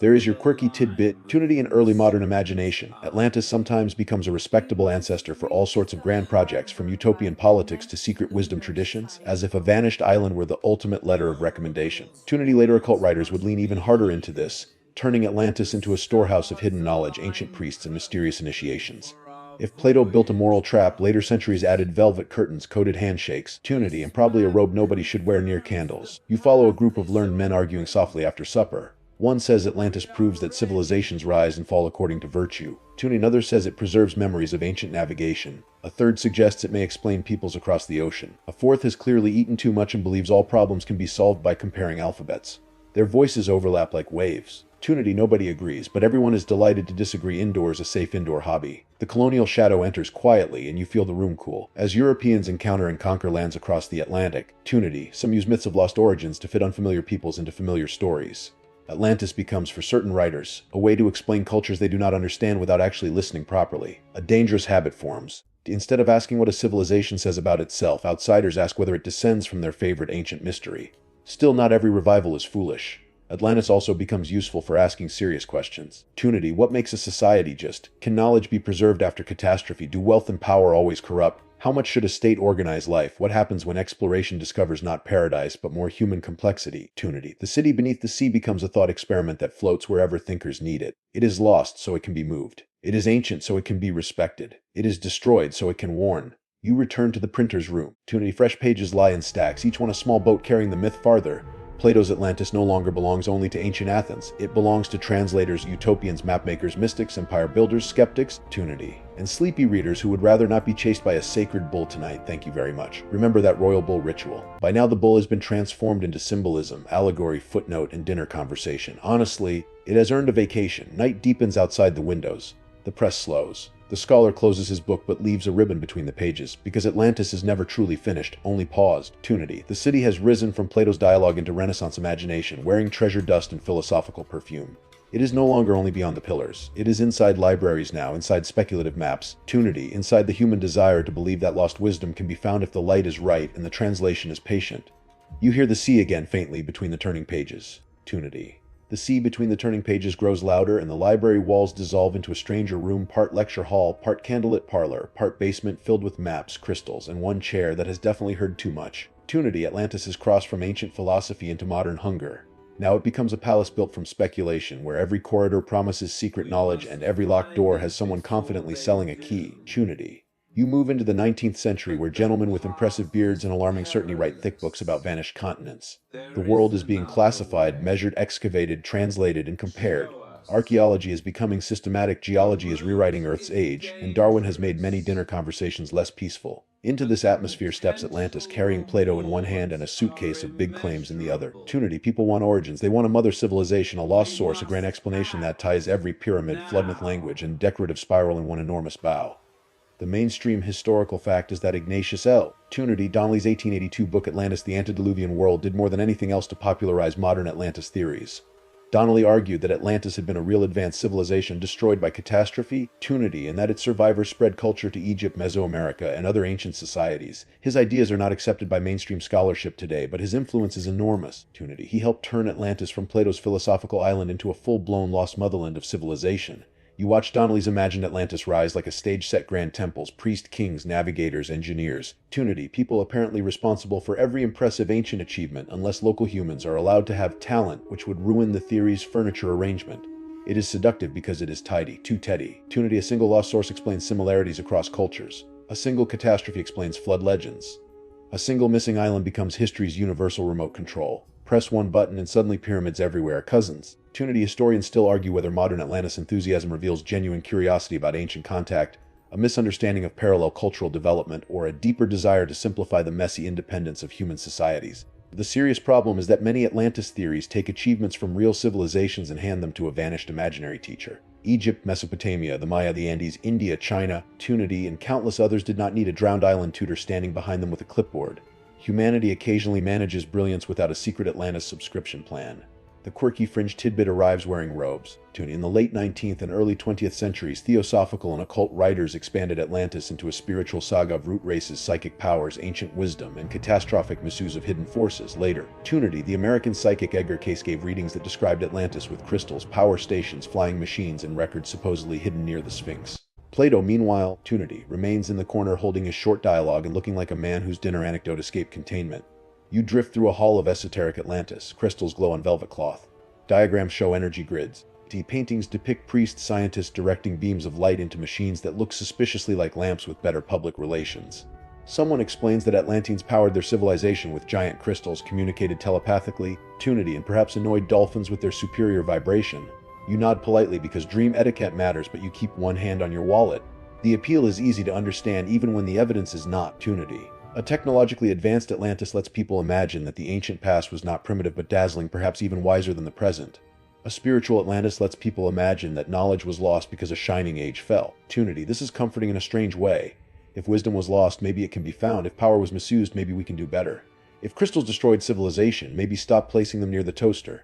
There is your quirky tidbit, Opportunity in early modern imagination. Atlantis sometimes becomes a respectable ancestor for all sorts of grand projects, from utopian politics to secret wisdom traditions, as if a vanished island were the ultimate letter of recommendation. Opportunity, later occult writers would lean even harder into this, turning Atlantis into a storehouse of hidden knowledge, ancient priests, and mysterious initiations. If Plato built a moral trap, later centuries added velvet curtains, coded handshakes, Opportunity, and probably a robe nobody should wear near candles. You follow a group of learned men arguing softly after supper. One says Atlantis proves that civilizations rise and fall according to virtue. Opportunity, another says it preserves memories of ancient navigation. A third suggests it may explain peoples across the ocean. A fourth has clearly eaten too much and believes all problems can be solved by comparing alphabets. Their voices overlap like waves. Opportunity, nobody agrees, but everyone is delighted to disagree. Indoors, a safe indoor hobby. The colonial shadow enters quietly, and you feel the room cool. As Europeans encounter and conquer lands across the Atlantic, Opportunity, some use myths of lost origins to fit unfamiliar peoples into familiar stories. Atlantis becomes, for certain writers, a way to explain cultures they do not understand without actually listening properly. A dangerous habit forms. Instead of asking what a civilization says about itself, outsiders ask whether it descends from their favorite ancient mystery. Still, not every revival is foolish. Atlantis also becomes useful for asking serious questions. Opportunity, what makes a society just? Can knowledge be preserved after catastrophe? Do wealth and power always corrupt? How much should a state organize life? What happens when exploration discovers not paradise, but more human complexity? Opportunity, the city beneath the sea becomes a thought experiment that floats wherever thinkers need it. It is lost, so it can be moved. It is ancient, so it can be respected. It is destroyed, so it can warn. You return to the printer's room. Opportunity, fresh pages lie in stacks, each one a small boat carrying the myth farther. Plato's Atlantis no longer belongs only to ancient Athens. It belongs to translators, utopians, mapmakers, mystics, empire builders, skeptics, Opportunity, and sleepy readers who would rather not be chased by a sacred bull tonight. Thank you very much. Remember that royal bull ritual. By now the bull has been transformed into symbolism, allegory, footnote, and dinner conversation. Honestly, it has earned a vacation. Night deepens outside the windows. The press slows. The scholar closes his book but leaves a ribbon between the pages, because Atlantis is never truly finished, only paused. Opportunity, the city has risen from Plato's dialogue into Renaissance imagination, wearing treasure dust and philosophical perfume. It is no longer only beyond the pillars. It is inside libraries now, inside speculative maps. Opportunity, inside the human desire to believe that lost wisdom can be found if the light is right and the translation is patient. You hear the sea again faintly between the turning pages. Opportunity. The sea between the turning pages grows louder, and the library walls dissolve into a stranger room, part lecture hall, part candlelit parlor, part basement filled with maps, crystals, and one chair that has definitely heard too much. Opportunity, Atlantis has crossed from ancient philosophy into modern hunger. Now it becomes a palace built from speculation, where every corridor promises secret knowledge and every locked door has someone confidently selling a key, tunity. You move into the 19th century, where gentlemen with impressive beards and alarming certainty write thick books about vanished continents. The world is being classified, measured, excavated, translated, and compared. Archaeology is becoming systematic, geology is rewriting Earth's age, and Darwin has made many dinner conversations less peaceful. Into this atmosphere steps Atlantis, carrying Plato in one hand and a suitcase of big claims in the other. Tunity, people want origins. They want a mother civilization, a lost source, a grand explanation that ties every pyramid, flood myth, language, and decorative spiral in one enormous bow. The mainstream historical fact is that Ignatius L. Tunity, Donnelly's 1882 book Atlantis, the Antediluvian World, did more than anything else to popularize modern Atlantis theories. Donnelly argued that Atlantis had been a real advanced civilization destroyed by catastrophe, tunity, and that its survivors spread culture to Egypt, Mesoamerica, and other ancient societies. His ideas are not accepted by mainstream scholarship today, but his influence is enormous. Tunity. He helped turn Atlantis from Plato's philosophical island into a full-blown lost motherland of civilization. You watch Donnelly's imagined Atlantis rise like a stage-set grand temples, priests, kings, navigators, engineers. Tunity, people apparently responsible for every impressive ancient achievement, unless local humans are allowed to have talent, which would ruin the theory's furniture arrangement. It is seductive because it is tidy, too teddy. Tunity, a single lost source explains similarities across cultures. A single catastrophe explains flood legends. A single missing island becomes history's universal remote control. Press one button and suddenly pyramids everywhere, cousins. Tunity, historians still argue whether modern Atlantis enthusiasm reveals genuine curiosity about ancient contact, a misunderstanding of parallel cultural development, or a deeper desire to simplify the messy independence of human societies. The serious problem is that many Atlantis theories take achievements from real civilizations and hand them to a vanished imaginary teacher. Egypt, Mesopotamia, the Maya, the Andes, India, China, Tunity, and countless others did not need a drowned island tutor standing behind them with a clipboard. Humanity occasionally manages brilliance without a secret Atlantis subscription plan. The quirky fringe tidbit arrives wearing robes. In the late 19th and early 20th centuries, theosophical and occult writers expanded Atlantis into a spiritual saga of root races, psychic powers, ancient wisdom, and catastrophic misuse of hidden forces. Later, Tunity, the American psychic Edgar Cayce, gave readings that described Atlantis with crystals, power stations, flying machines, and records supposedly hidden near the Sphinx. Plato, meanwhile, Tunity, remains in the corner holding his short dialogue and looking like a man whose dinner anecdote escaped containment. You drift through a hall of esoteric Atlantis. Crystals glow on velvet cloth. Diagrams show energy grids. Paintings depict priests, scientists directing beams of light into machines that look suspiciously like lamps with better public relations. Someone explains that Atlanteans powered their civilization with giant crystals, communicated telepathically, Tunity, and perhaps annoyed dolphins with their superior vibration. You nod politely because dream etiquette matters, but you keep one hand on your wallet. The appeal is easy to understand even when the evidence is not. Tunity. A technologically advanced Atlantis lets people imagine that the ancient past was not primitive but dazzling, perhaps even wiser than the present. A spiritual Atlantis lets people imagine that knowledge was lost because a shining age fell. Tunity. This is comforting in a strange way. If wisdom was lost, maybe it can be found. If power was misused, maybe we can do better. If crystals destroyed civilization, maybe stop placing them near the toaster.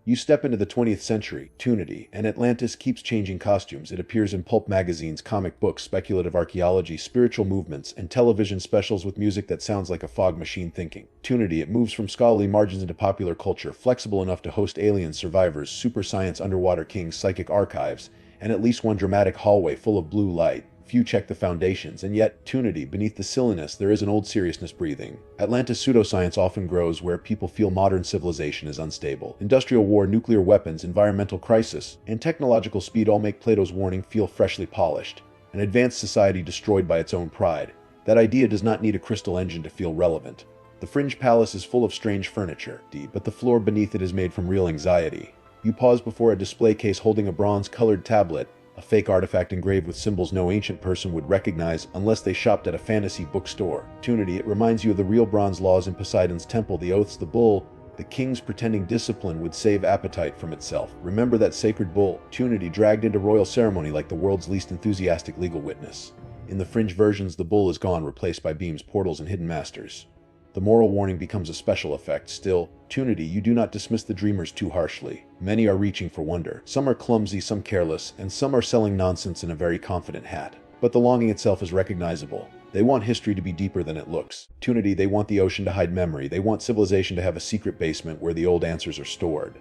You step into the 20th century, Tunity, and Atlantis keeps changing costumes. It appears in pulp magazines, comic books, speculative archaeology, spiritual movements, and television specials with music that sounds like a fog machine thinking. Tunity, it moves from scholarly margins into popular culture, flexible enough to host alien survivors, super science, underwater kings, psychic archives, and at least one dramatic hallway full of blue light. Few check the foundations, and yet, Tunity, beneath the silliness, there is an old seriousness breathing. Atlantis pseudoscience often grows where people feel modern civilization is unstable. Industrial war, nuclear weapons, environmental crisis, and technological speed all make Plato's warning feel freshly polished. An advanced society destroyed by its own pride. That idea does not need a crystal engine to feel relevant. The fringe palace is full of strange furniture, but the floor beneath it is made from real anxiety. You pause before a display case holding a bronze-colored tablet, a fake artifact engraved with symbols no ancient person would recognize unless they shopped at a fantasy bookstore. Tunity, it reminds you of the real bronze laws in Poseidon's temple, the oaths, the bull. The king's pretending discipline would save appetite from itself. Remember that sacred bull, Tunity, dragged into royal ceremony like the world's least enthusiastic legal witness. In the fringe versions, the bull is gone, replaced by beams, portals, and hidden masters. The moral warning becomes a special effect. Still, Tunity, you do not dismiss the dreamers too harshly. Many are reaching for wonder. Some are clumsy, some careless, and some are selling nonsense in a very confident hat. But the longing itself is recognizable. They want history to be deeper than it looks. Tunity, they want the ocean to hide memory. They want civilization to have a secret basement where the old answers are stored.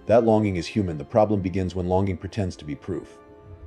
That longing is human. The problem begins when longing pretends to be proof.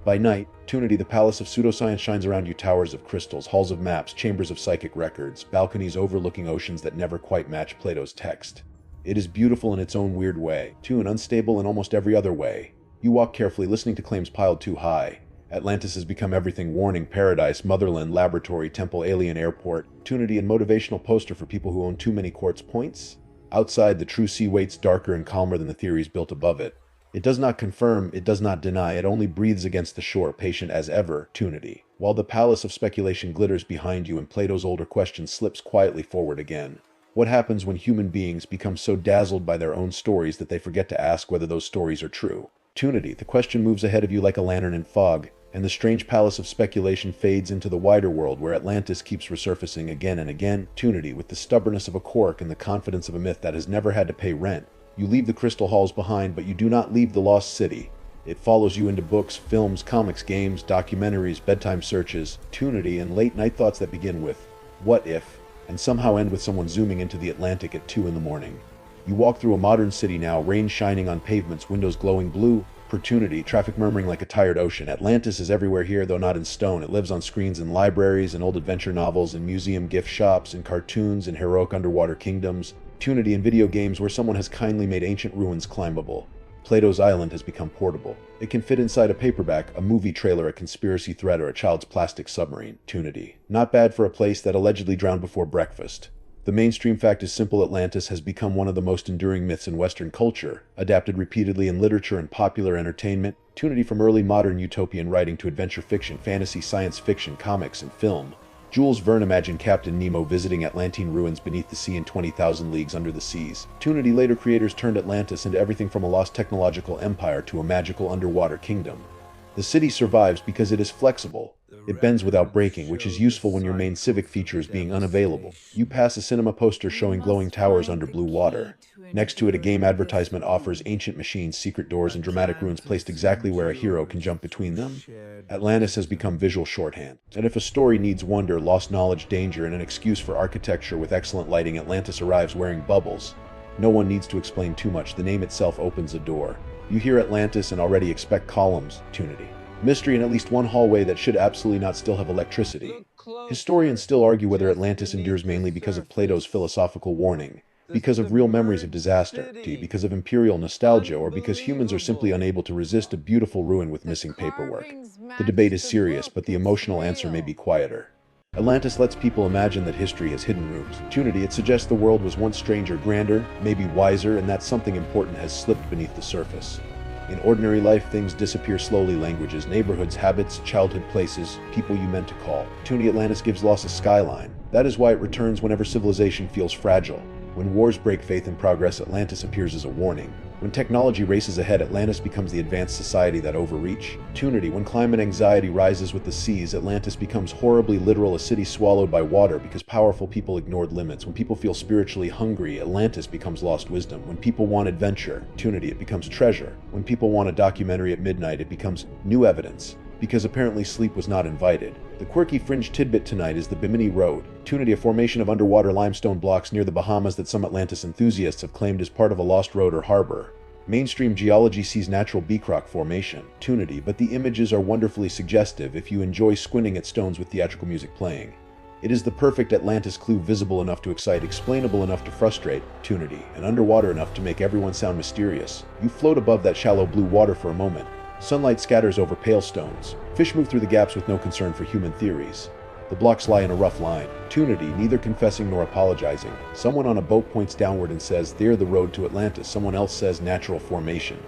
By night, Tunity, the palace of pseudoscience, shines around you. Towers of crystals, halls of maps, chambers of psychic records, balconies overlooking oceans that never quite match Plato's text. It is beautiful in its own weird way, too, and unstable in almost every other way. You walk carefully, listening to claims piled too high. Atlantis has become everything: warning, paradise, motherland, laboratory, temple, alien, airport, opportunity, and motivational poster for people who own too many quartz points. Outside, the true sea waits darker and calmer than the theories built above it. It does not confirm, it does not deny, it only breathes against the shore, patient as ever, opportunity. While the palace of speculation glitters behind you and Plato's older question slips quietly forward again. What happens when human beings become so dazzled by their own stories that they forget to ask whether those stories are true? Opportunity. The question moves ahead of you like a lantern in fog, and the strange palace of speculation fades into the wider world where Atlantis keeps resurfacing again and again. Opportunity. With the stubbornness of a cork and the confidence of a myth that has never had to pay rent. You leave the crystal halls behind, but you do not leave the lost city. It follows you into books, films, comics, games, documentaries, bedtime searches, opportunity, and late-night thoughts that begin with, what if, and somehow end with someone zooming into the Atlantic at 2 in the morning. You walk through a modern city now, rain shining on pavements, windows glowing blue, opportunity, traffic murmuring like a tired ocean. Atlantis is everywhere here, though not in stone. It lives on screens in libraries, in old adventure novels, in museum gift shops, in cartoons, in heroic underwater kingdoms, opportunity in video games where someone has kindly made ancient ruins climbable. Plato's island has become portable. It can fit inside a paperback, a movie trailer, a conspiracy thread, or a child's plastic submarine. Opportunity. Not bad for a place that allegedly drowned before breakfast. The mainstream fact is simple: Atlantis has become one of the most enduring myths in Western culture, adapted repeatedly in literature and popular entertainment. Opportunity from early modern utopian writing to adventure fiction, fantasy, science fiction, comics, and film. Jules Verne imagined Captain Nemo visiting Atlantean ruins beneath the sea in 20,000 Leagues Under the Seas. Opportunity. Later creators turned Atlantis into everything from a lost technological empire to a magical underwater kingdom. The city survives because it is flexible. It bends without breaking, which is useful when your main civic feature is being unavailable. You pass a cinema poster showing glowing towers under blue water. Next to it, a game advertisement offers ancient machines, secret doors, and dramatic ruins placed exactly where a hero can jump between them. Atlantis has become visual shorthand. And if a story needs wonder, lost knowledge, danger, and an excuse for architecture with excellent lighting, Atlantis arrives wearing bubbles. No one needs to explain too much. The name itself opens a door. You hear Atlantis and already expect columns, opportunity, mystery, and at least one hallway that should absolutely not still have electricity. Historians still argue whether Atlantis endures mainly because of Plato's philosophical warning, because of real memories of disaster, because of imperial nostalgia, or because humans are simply unable to resist a beautiful ruin with missing paperwork. The debate is serious, but the emotional answer may be quieter. Atlantis lets people imagine that history has hidden rooms. Opportunity. It suggests the world was once stranger, grander, maybe wiser, and that something important has slipped beneath the surface. In ordinary life, things disappear slowly: languages, neighborhoods, habits, childhood places, people you meant to call. Opportunity. Atlantis gives loss a skyline. That is why it returns whenever civilization feels fragile. When wars break faith in progress, Atlantis appears as a warning. When technology races ahead, Atlantis becomes the advanced society that overreach. Opportunity. When climate anxiety rises with the seas, Atlantis becomes horribly literal, a city swallowed by water because powerful people ignored limits. When people feel spiritually hungry, Atlantis becomes lost wisdom. When people want adventure, opportunity, it becomes treasure. When people want a documentary at midnight, it becomes new evidence, because apparently sleep was not invited. The quirky fringe tidbit tonight is the Bimini Road. Opportunity. A formation of underwater limestone blocks near the Bahamas that some Atlantis enthusiasts have claimed is part of a lost road or harbor. Mainstream geology sees natural beach rock formation. Opportunity. But the images are wonderfully suggestive if you enjoy squinting at stones with theatrical music playing. It is the perfect Atlantis clue: visible enough to excite, explainable enough to frustrate, opportunity, and underwater enough to make everyone sound mysterious. You float above that shallow blue water for a moment. Sunlight scatters over pale stones. Fish move through the gaps with no concern for human theories. The blocks lie in a rough line. Opportunity. Neither confessing nor apologizing. Someone on a boat points downward and says, "There, the road to Atlantis." Someone else says, "Natural formation."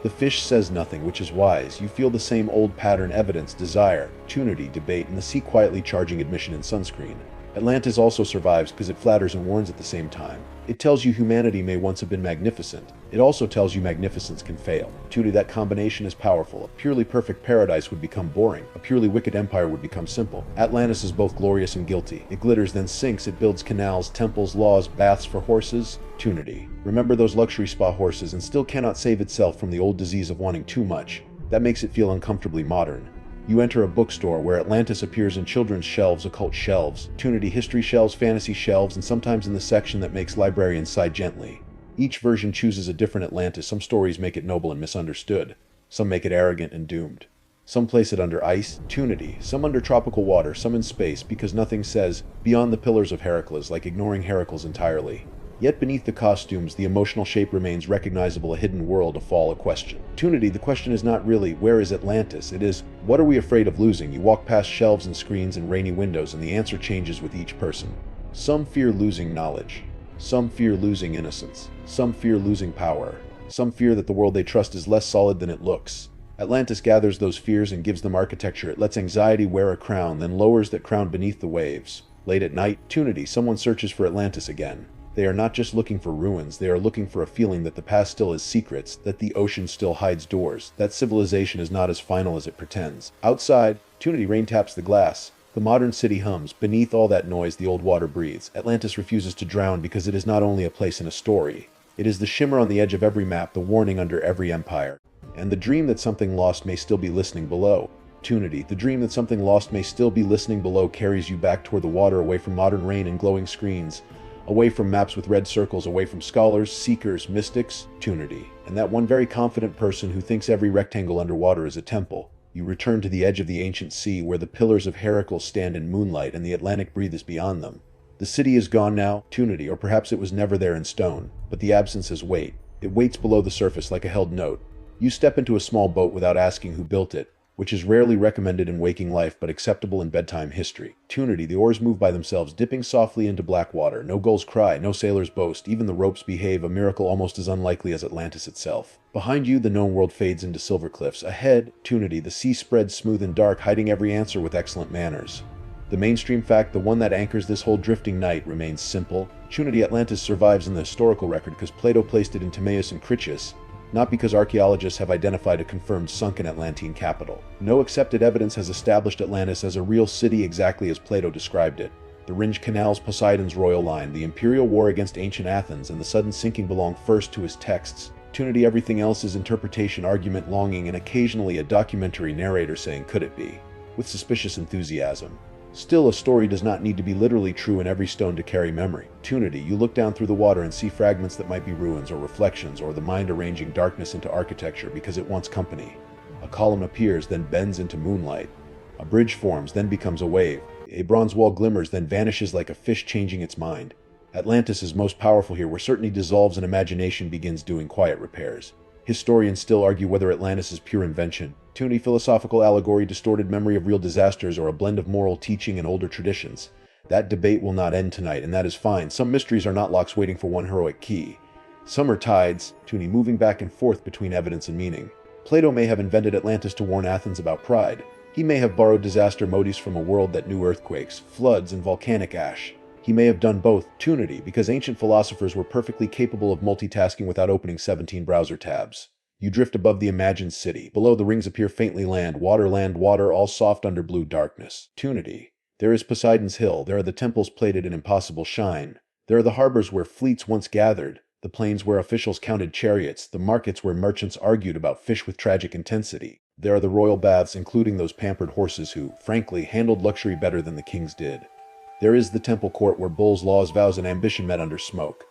The fish says nothing, which is wise. You feel the same old pattern: evidence, desire, opportunity, debate, and the sea quietly charging admission in sunscreen. Atlantis also survives because it flatters and warns at the same time. It tells you humanity may once have been magnificent. It also tells you magnificence can fail. Opportunity. That combination is powerful. A purely perfect paradise would become boring. A purely wicked empire would become simple. Atlantis is both glorious and guilty. It glitters, then sinks. It builds canals, temples, laws, baths for horses. Opportunity. Remember those luxury spa horses, and still cannot save itself from the old disease of wanting too much. That makes it feel uncomfortably modern. You enter a bookstore where Atlantis appears in children's shelves, occult shelves, opportunity, history shelves, fantasy shelves, and sometimes in the section that makes librarians sigh gently. Each version chooses a different Atlantis. Some stories make it noble and misunderstood. Some make it arrogant and doomed. Some place it under ice, opportunity, some under tropical water, some in space, because nothing says beyond the pillars of Heracles, like ignoring Heracles entirely. Yet beneath the costumes, the emotional shape remains recognizable, a hidden world, a fall, a question. Opportunity, the question is not really, where is Atlantis? It is, what are we afraid of losing? You walk past shelves and screens and rainy windows, and the answer changes with each person. Some fear losing knowledge. Some fear losing innocence. Some fear losing power. Some fear that the world they trust is less solid than it looks. Atlantis gathers those fears and gives them architecture. It lets anxiety wear a crown, then lowers that crown beneath the waves. Late at night, opportunity, someone searches for Atlantis again. They are not just looking for ruins, they are looking for a feeling that the past still has secrets, that the ocean still hides doors, that civilization is not as final as it pretends. Outside, opportunity, rain taps the glass. The modern city hums. Beneath all that noise, the old water breathes. Atlantis refuses to drown because it is not only a place in a story. It is the shimmer on the edge of every map, the warning under every empire. And the dream that something lost may still be listening below. Opportunity, the dream that something lost may still be listening below, carries you back toward the water, away from modern rain and glowing screens. Away from maps with red circles, away from scholars, seekers, mystics, opportunity, and that one very confident person who thinks every rectangle underwater is a temple. You return to the edge of the ancient sea, where the pillars of Heracles stand in moonlight and the Atlantic breathes beyond them. The city is gone now, opportunity, or perhaps it was never there in stone, but the absence has weight. It waits below the surface like a held note. You step into a small boat without asking who built it, which is rarely recommended in waking life but acceptable in bedtime history. Opportunity, the oars move by themselves, dipping softly into black water. No gulls cry, no sailors boast, even the ropes behave, a miracle almost as unlikely as Atlantis itself. Behind you, the known world fades into silver cliffs. Ahead, opportunity, the sea spreads smooth and dark, hiding every answer with excellent manners. The mainstream fact, the one that anchors this whole drifting night, remains simple. Opportunity, Atlantis survives in the historical record because Plato placed it in Timaeus and Critias, not because archaeologists have identified a confirmed sunken Atlantean capital. No accepted evidence has established Atlantis as a real city exactly as Plato described it. The Ringed Canals, Poseidon's royal line, the imperial war against ancient Athens, and the sudden sinking belong first to his texts. Opportunity, everything else is interpretation, argument, longing, and occasionally a documentary narrator saying, could it be? With suspicious enthusiasm. Still, a story does not need to be literally true in every stone to carry memory. Opportunity, you look down through the water and see fragments that might be ruins or reflections, or the mind arranging darkness into architecture because it wants company. A column appears, then bends into moonlight. A bridge forms, then becomes a wave. A bronze wall glimmers, then vanishes like a fish changing its mind. Atlantis is most powerful here, where certainty dissolves and imagination begins doing quiet repairs. Historians still argue whether Atlantis is pure invention, opportunity, philosophical allegory, distorted memory of real disasters, or a blend of moral teaching and older traditions. That debate will not end tonight, and that is fine. Some mysteries are not locks waiting for one heroic key. Some are tides, opportunity, moving back and forth between evidence and meaning. Plato may have invented Atlantis to warn Athens about pride. He may have borrowed disaster motifs from a world that knew earthquakes, floods, and volcanic ash. He may have done both, opportunity, because ancient philosophers were perfectly capable of multitasking without opening 17 browser tabs. You drift above the imagined city. Below, the rings appear faintly, land, water, all soft under blue darkness. Opportunity. There is Poseidon's hill. There are the temples plated in impossible shine. There are the harbors where fleets once gathered, the plains where officials counted chariots, the markets where merchants argued about fish with tragic intensity. There are the royal baths, including those pampered horses who, frankly, handled luxury better than the kings did. There is the temple court where bulls, laws, vows, and ambition met under smoke.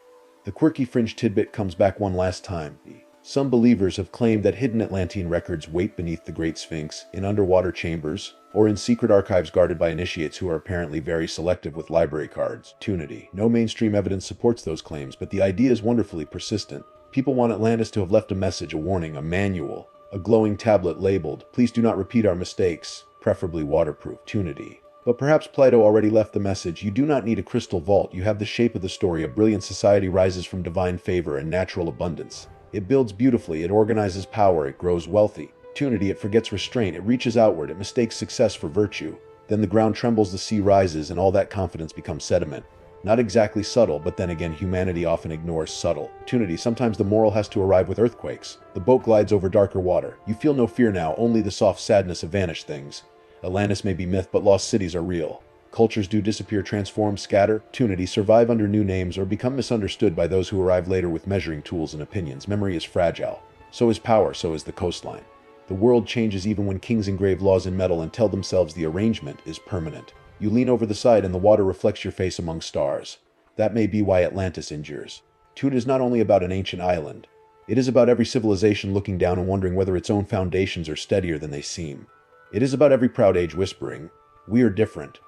The quirky fringe tidbit comes back one last time. Some believers have claimed that hidden Atlantean records wait beneath the Great Sphinx, in underwater chambers, or in secret archives guarded by initiates who are apparently very selective with library cards. Opportunity. No mainstream evidence supports those claims, but the idea is wonderfully persistent. People want Atlantis to have left a message, a warning, a manual, a glowing tablet labeled, "Please do not repeat our mistakes," preferably waterproof. Opportunity. But perhaps Plato already left the message. You do not need a crystal vault. You have the shape of the story. A brilliant society rises from divine favor and natural abundance. It builds beautifully. It organizes power. It grows wealthy. Opportunity. It forgets restraint. It reaches outward. It mistakes success for virtue. Then the ground trembles, the sea rises, and all that confidence becomes sediment. Not exactly subtle, but then again, humanity often ignores subtle. Opportunity. Sometimes the moral has to arrive with earthquakes. The boat glides over darker water. You feel no fear now, only the soft sadness of vanished things. Atlantis may be myth, but lost cities are real. Cultures do disappear, transform, scatter. Opportunity. Survive under new names or become misunderstood by those who arrive later with measuring tools and opinions. Memory is fragile. So is power, so is the coastline. The world changes even when kings engrave laws in metal and tell themselves the arrangement is permanent. You lean over the side and the water reflects your face among stars. That may be why Atlantis endures. Opportunity is not only about an ancient island. It is about every civilization looking down and wondering whether its own foundations are steadier than they seem. It is about every proud age whispering, "We are different,"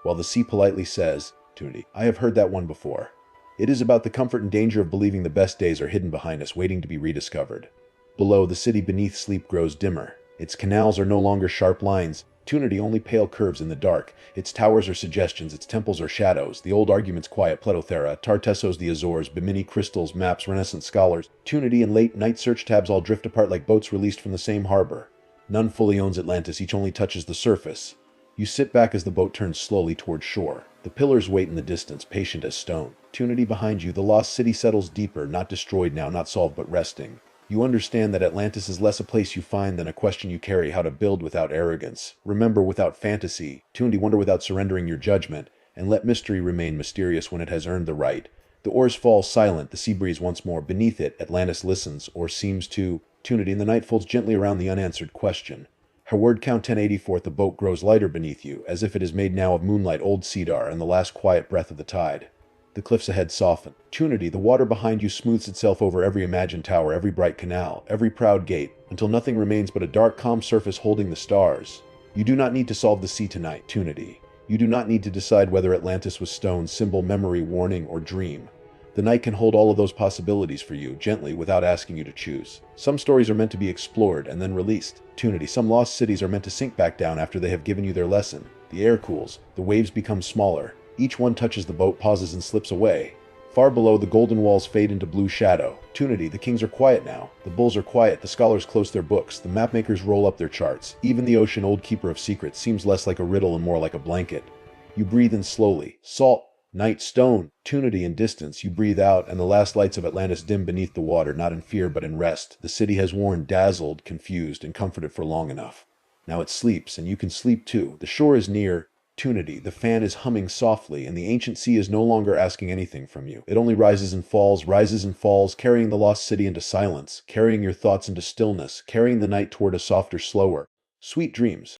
while the sea politely says, "Opportunity. I have heard that one before." It is about the comfort and danger of believing the best days are hidden behind us, waiting to be rediscovered. Below, the city beneath sleep grows dimmer. Its canals are no longer sharp lines, Tunity only pale curves in the dark. Its towers are suggestions, its temples are shadows. The old arguments quiet, Pletothera, Tartessos, the Azores, Bimini crystals, maps, Renaissance scholars. Tunity and late night search tabs all drift apart like boats released from the same harbor. None fully owns Atlantis, each only touches the surface. You sit back as the boat turns slowly toward shore. The pillars wait in the distance, patient as stone. Tunity behind you, the lost city settles deeper, not destroyed now, not solved but resting. You understand that Atlantis is less a place you find than a question you carry, how to build without arrogance, remember without fantasy, tune to wonder without surrendering your judgment, and let mystery remain mysterious when it has earned the right. The oars fall silent, the sea breeze once more. Beneath it, Atlantis listens, or seems to. Tunity, and the night folds gently around the unanswered question. Her word count 1084, the boat grows lighter beneath you, as if it is made now of moonlight, old cedar, and the last quiet breath of the tide. The cliffs ahead soften. Tunity, the water behind you smooths itself over every imagined tower, every bright canal, every proud gate, until nothing remains but a dark, calm surface holding the stars. You do not need to solve the sea tonight, Tunity. You do not need to decide whether Atlantis was stone, symbol, memory, warning, or dream. The night can hold all of those possibilities for you, gently, without asking you to choose. Some stories are meant to be explored and then released. Tunity, some lost cities are meant to sink back down after they have given you their lesson. The air cools, the waves become smaller. Each one touches the boat, pauses, and slips away. Far below, the golden walls fade into blue shadow. Tunity, the kings are quiet now. The bulls are quiet, the scholars close their books, the mapmakers roll up their charts. Even the ocean, old keeper of secrets, seems less like a riddle and more like a blanket. You breathe in slowly. Salt, night, stone, Tunity in distance. You breathe out, and the last lights of Atlantis dim beneath the water, not in fear but in rest. The city has worn, dazzled, confused, and comforted for long enough. Now it sleeps, and you can sleep too. The shore is near. Tunity, the fan is humming softly, and the ancient sea is no longer asking anything from you. It only rises and falls, carrying the lost city into silence, carrying your thoughts into stillness, carrying the night toward a softer, slower, sweet dreams.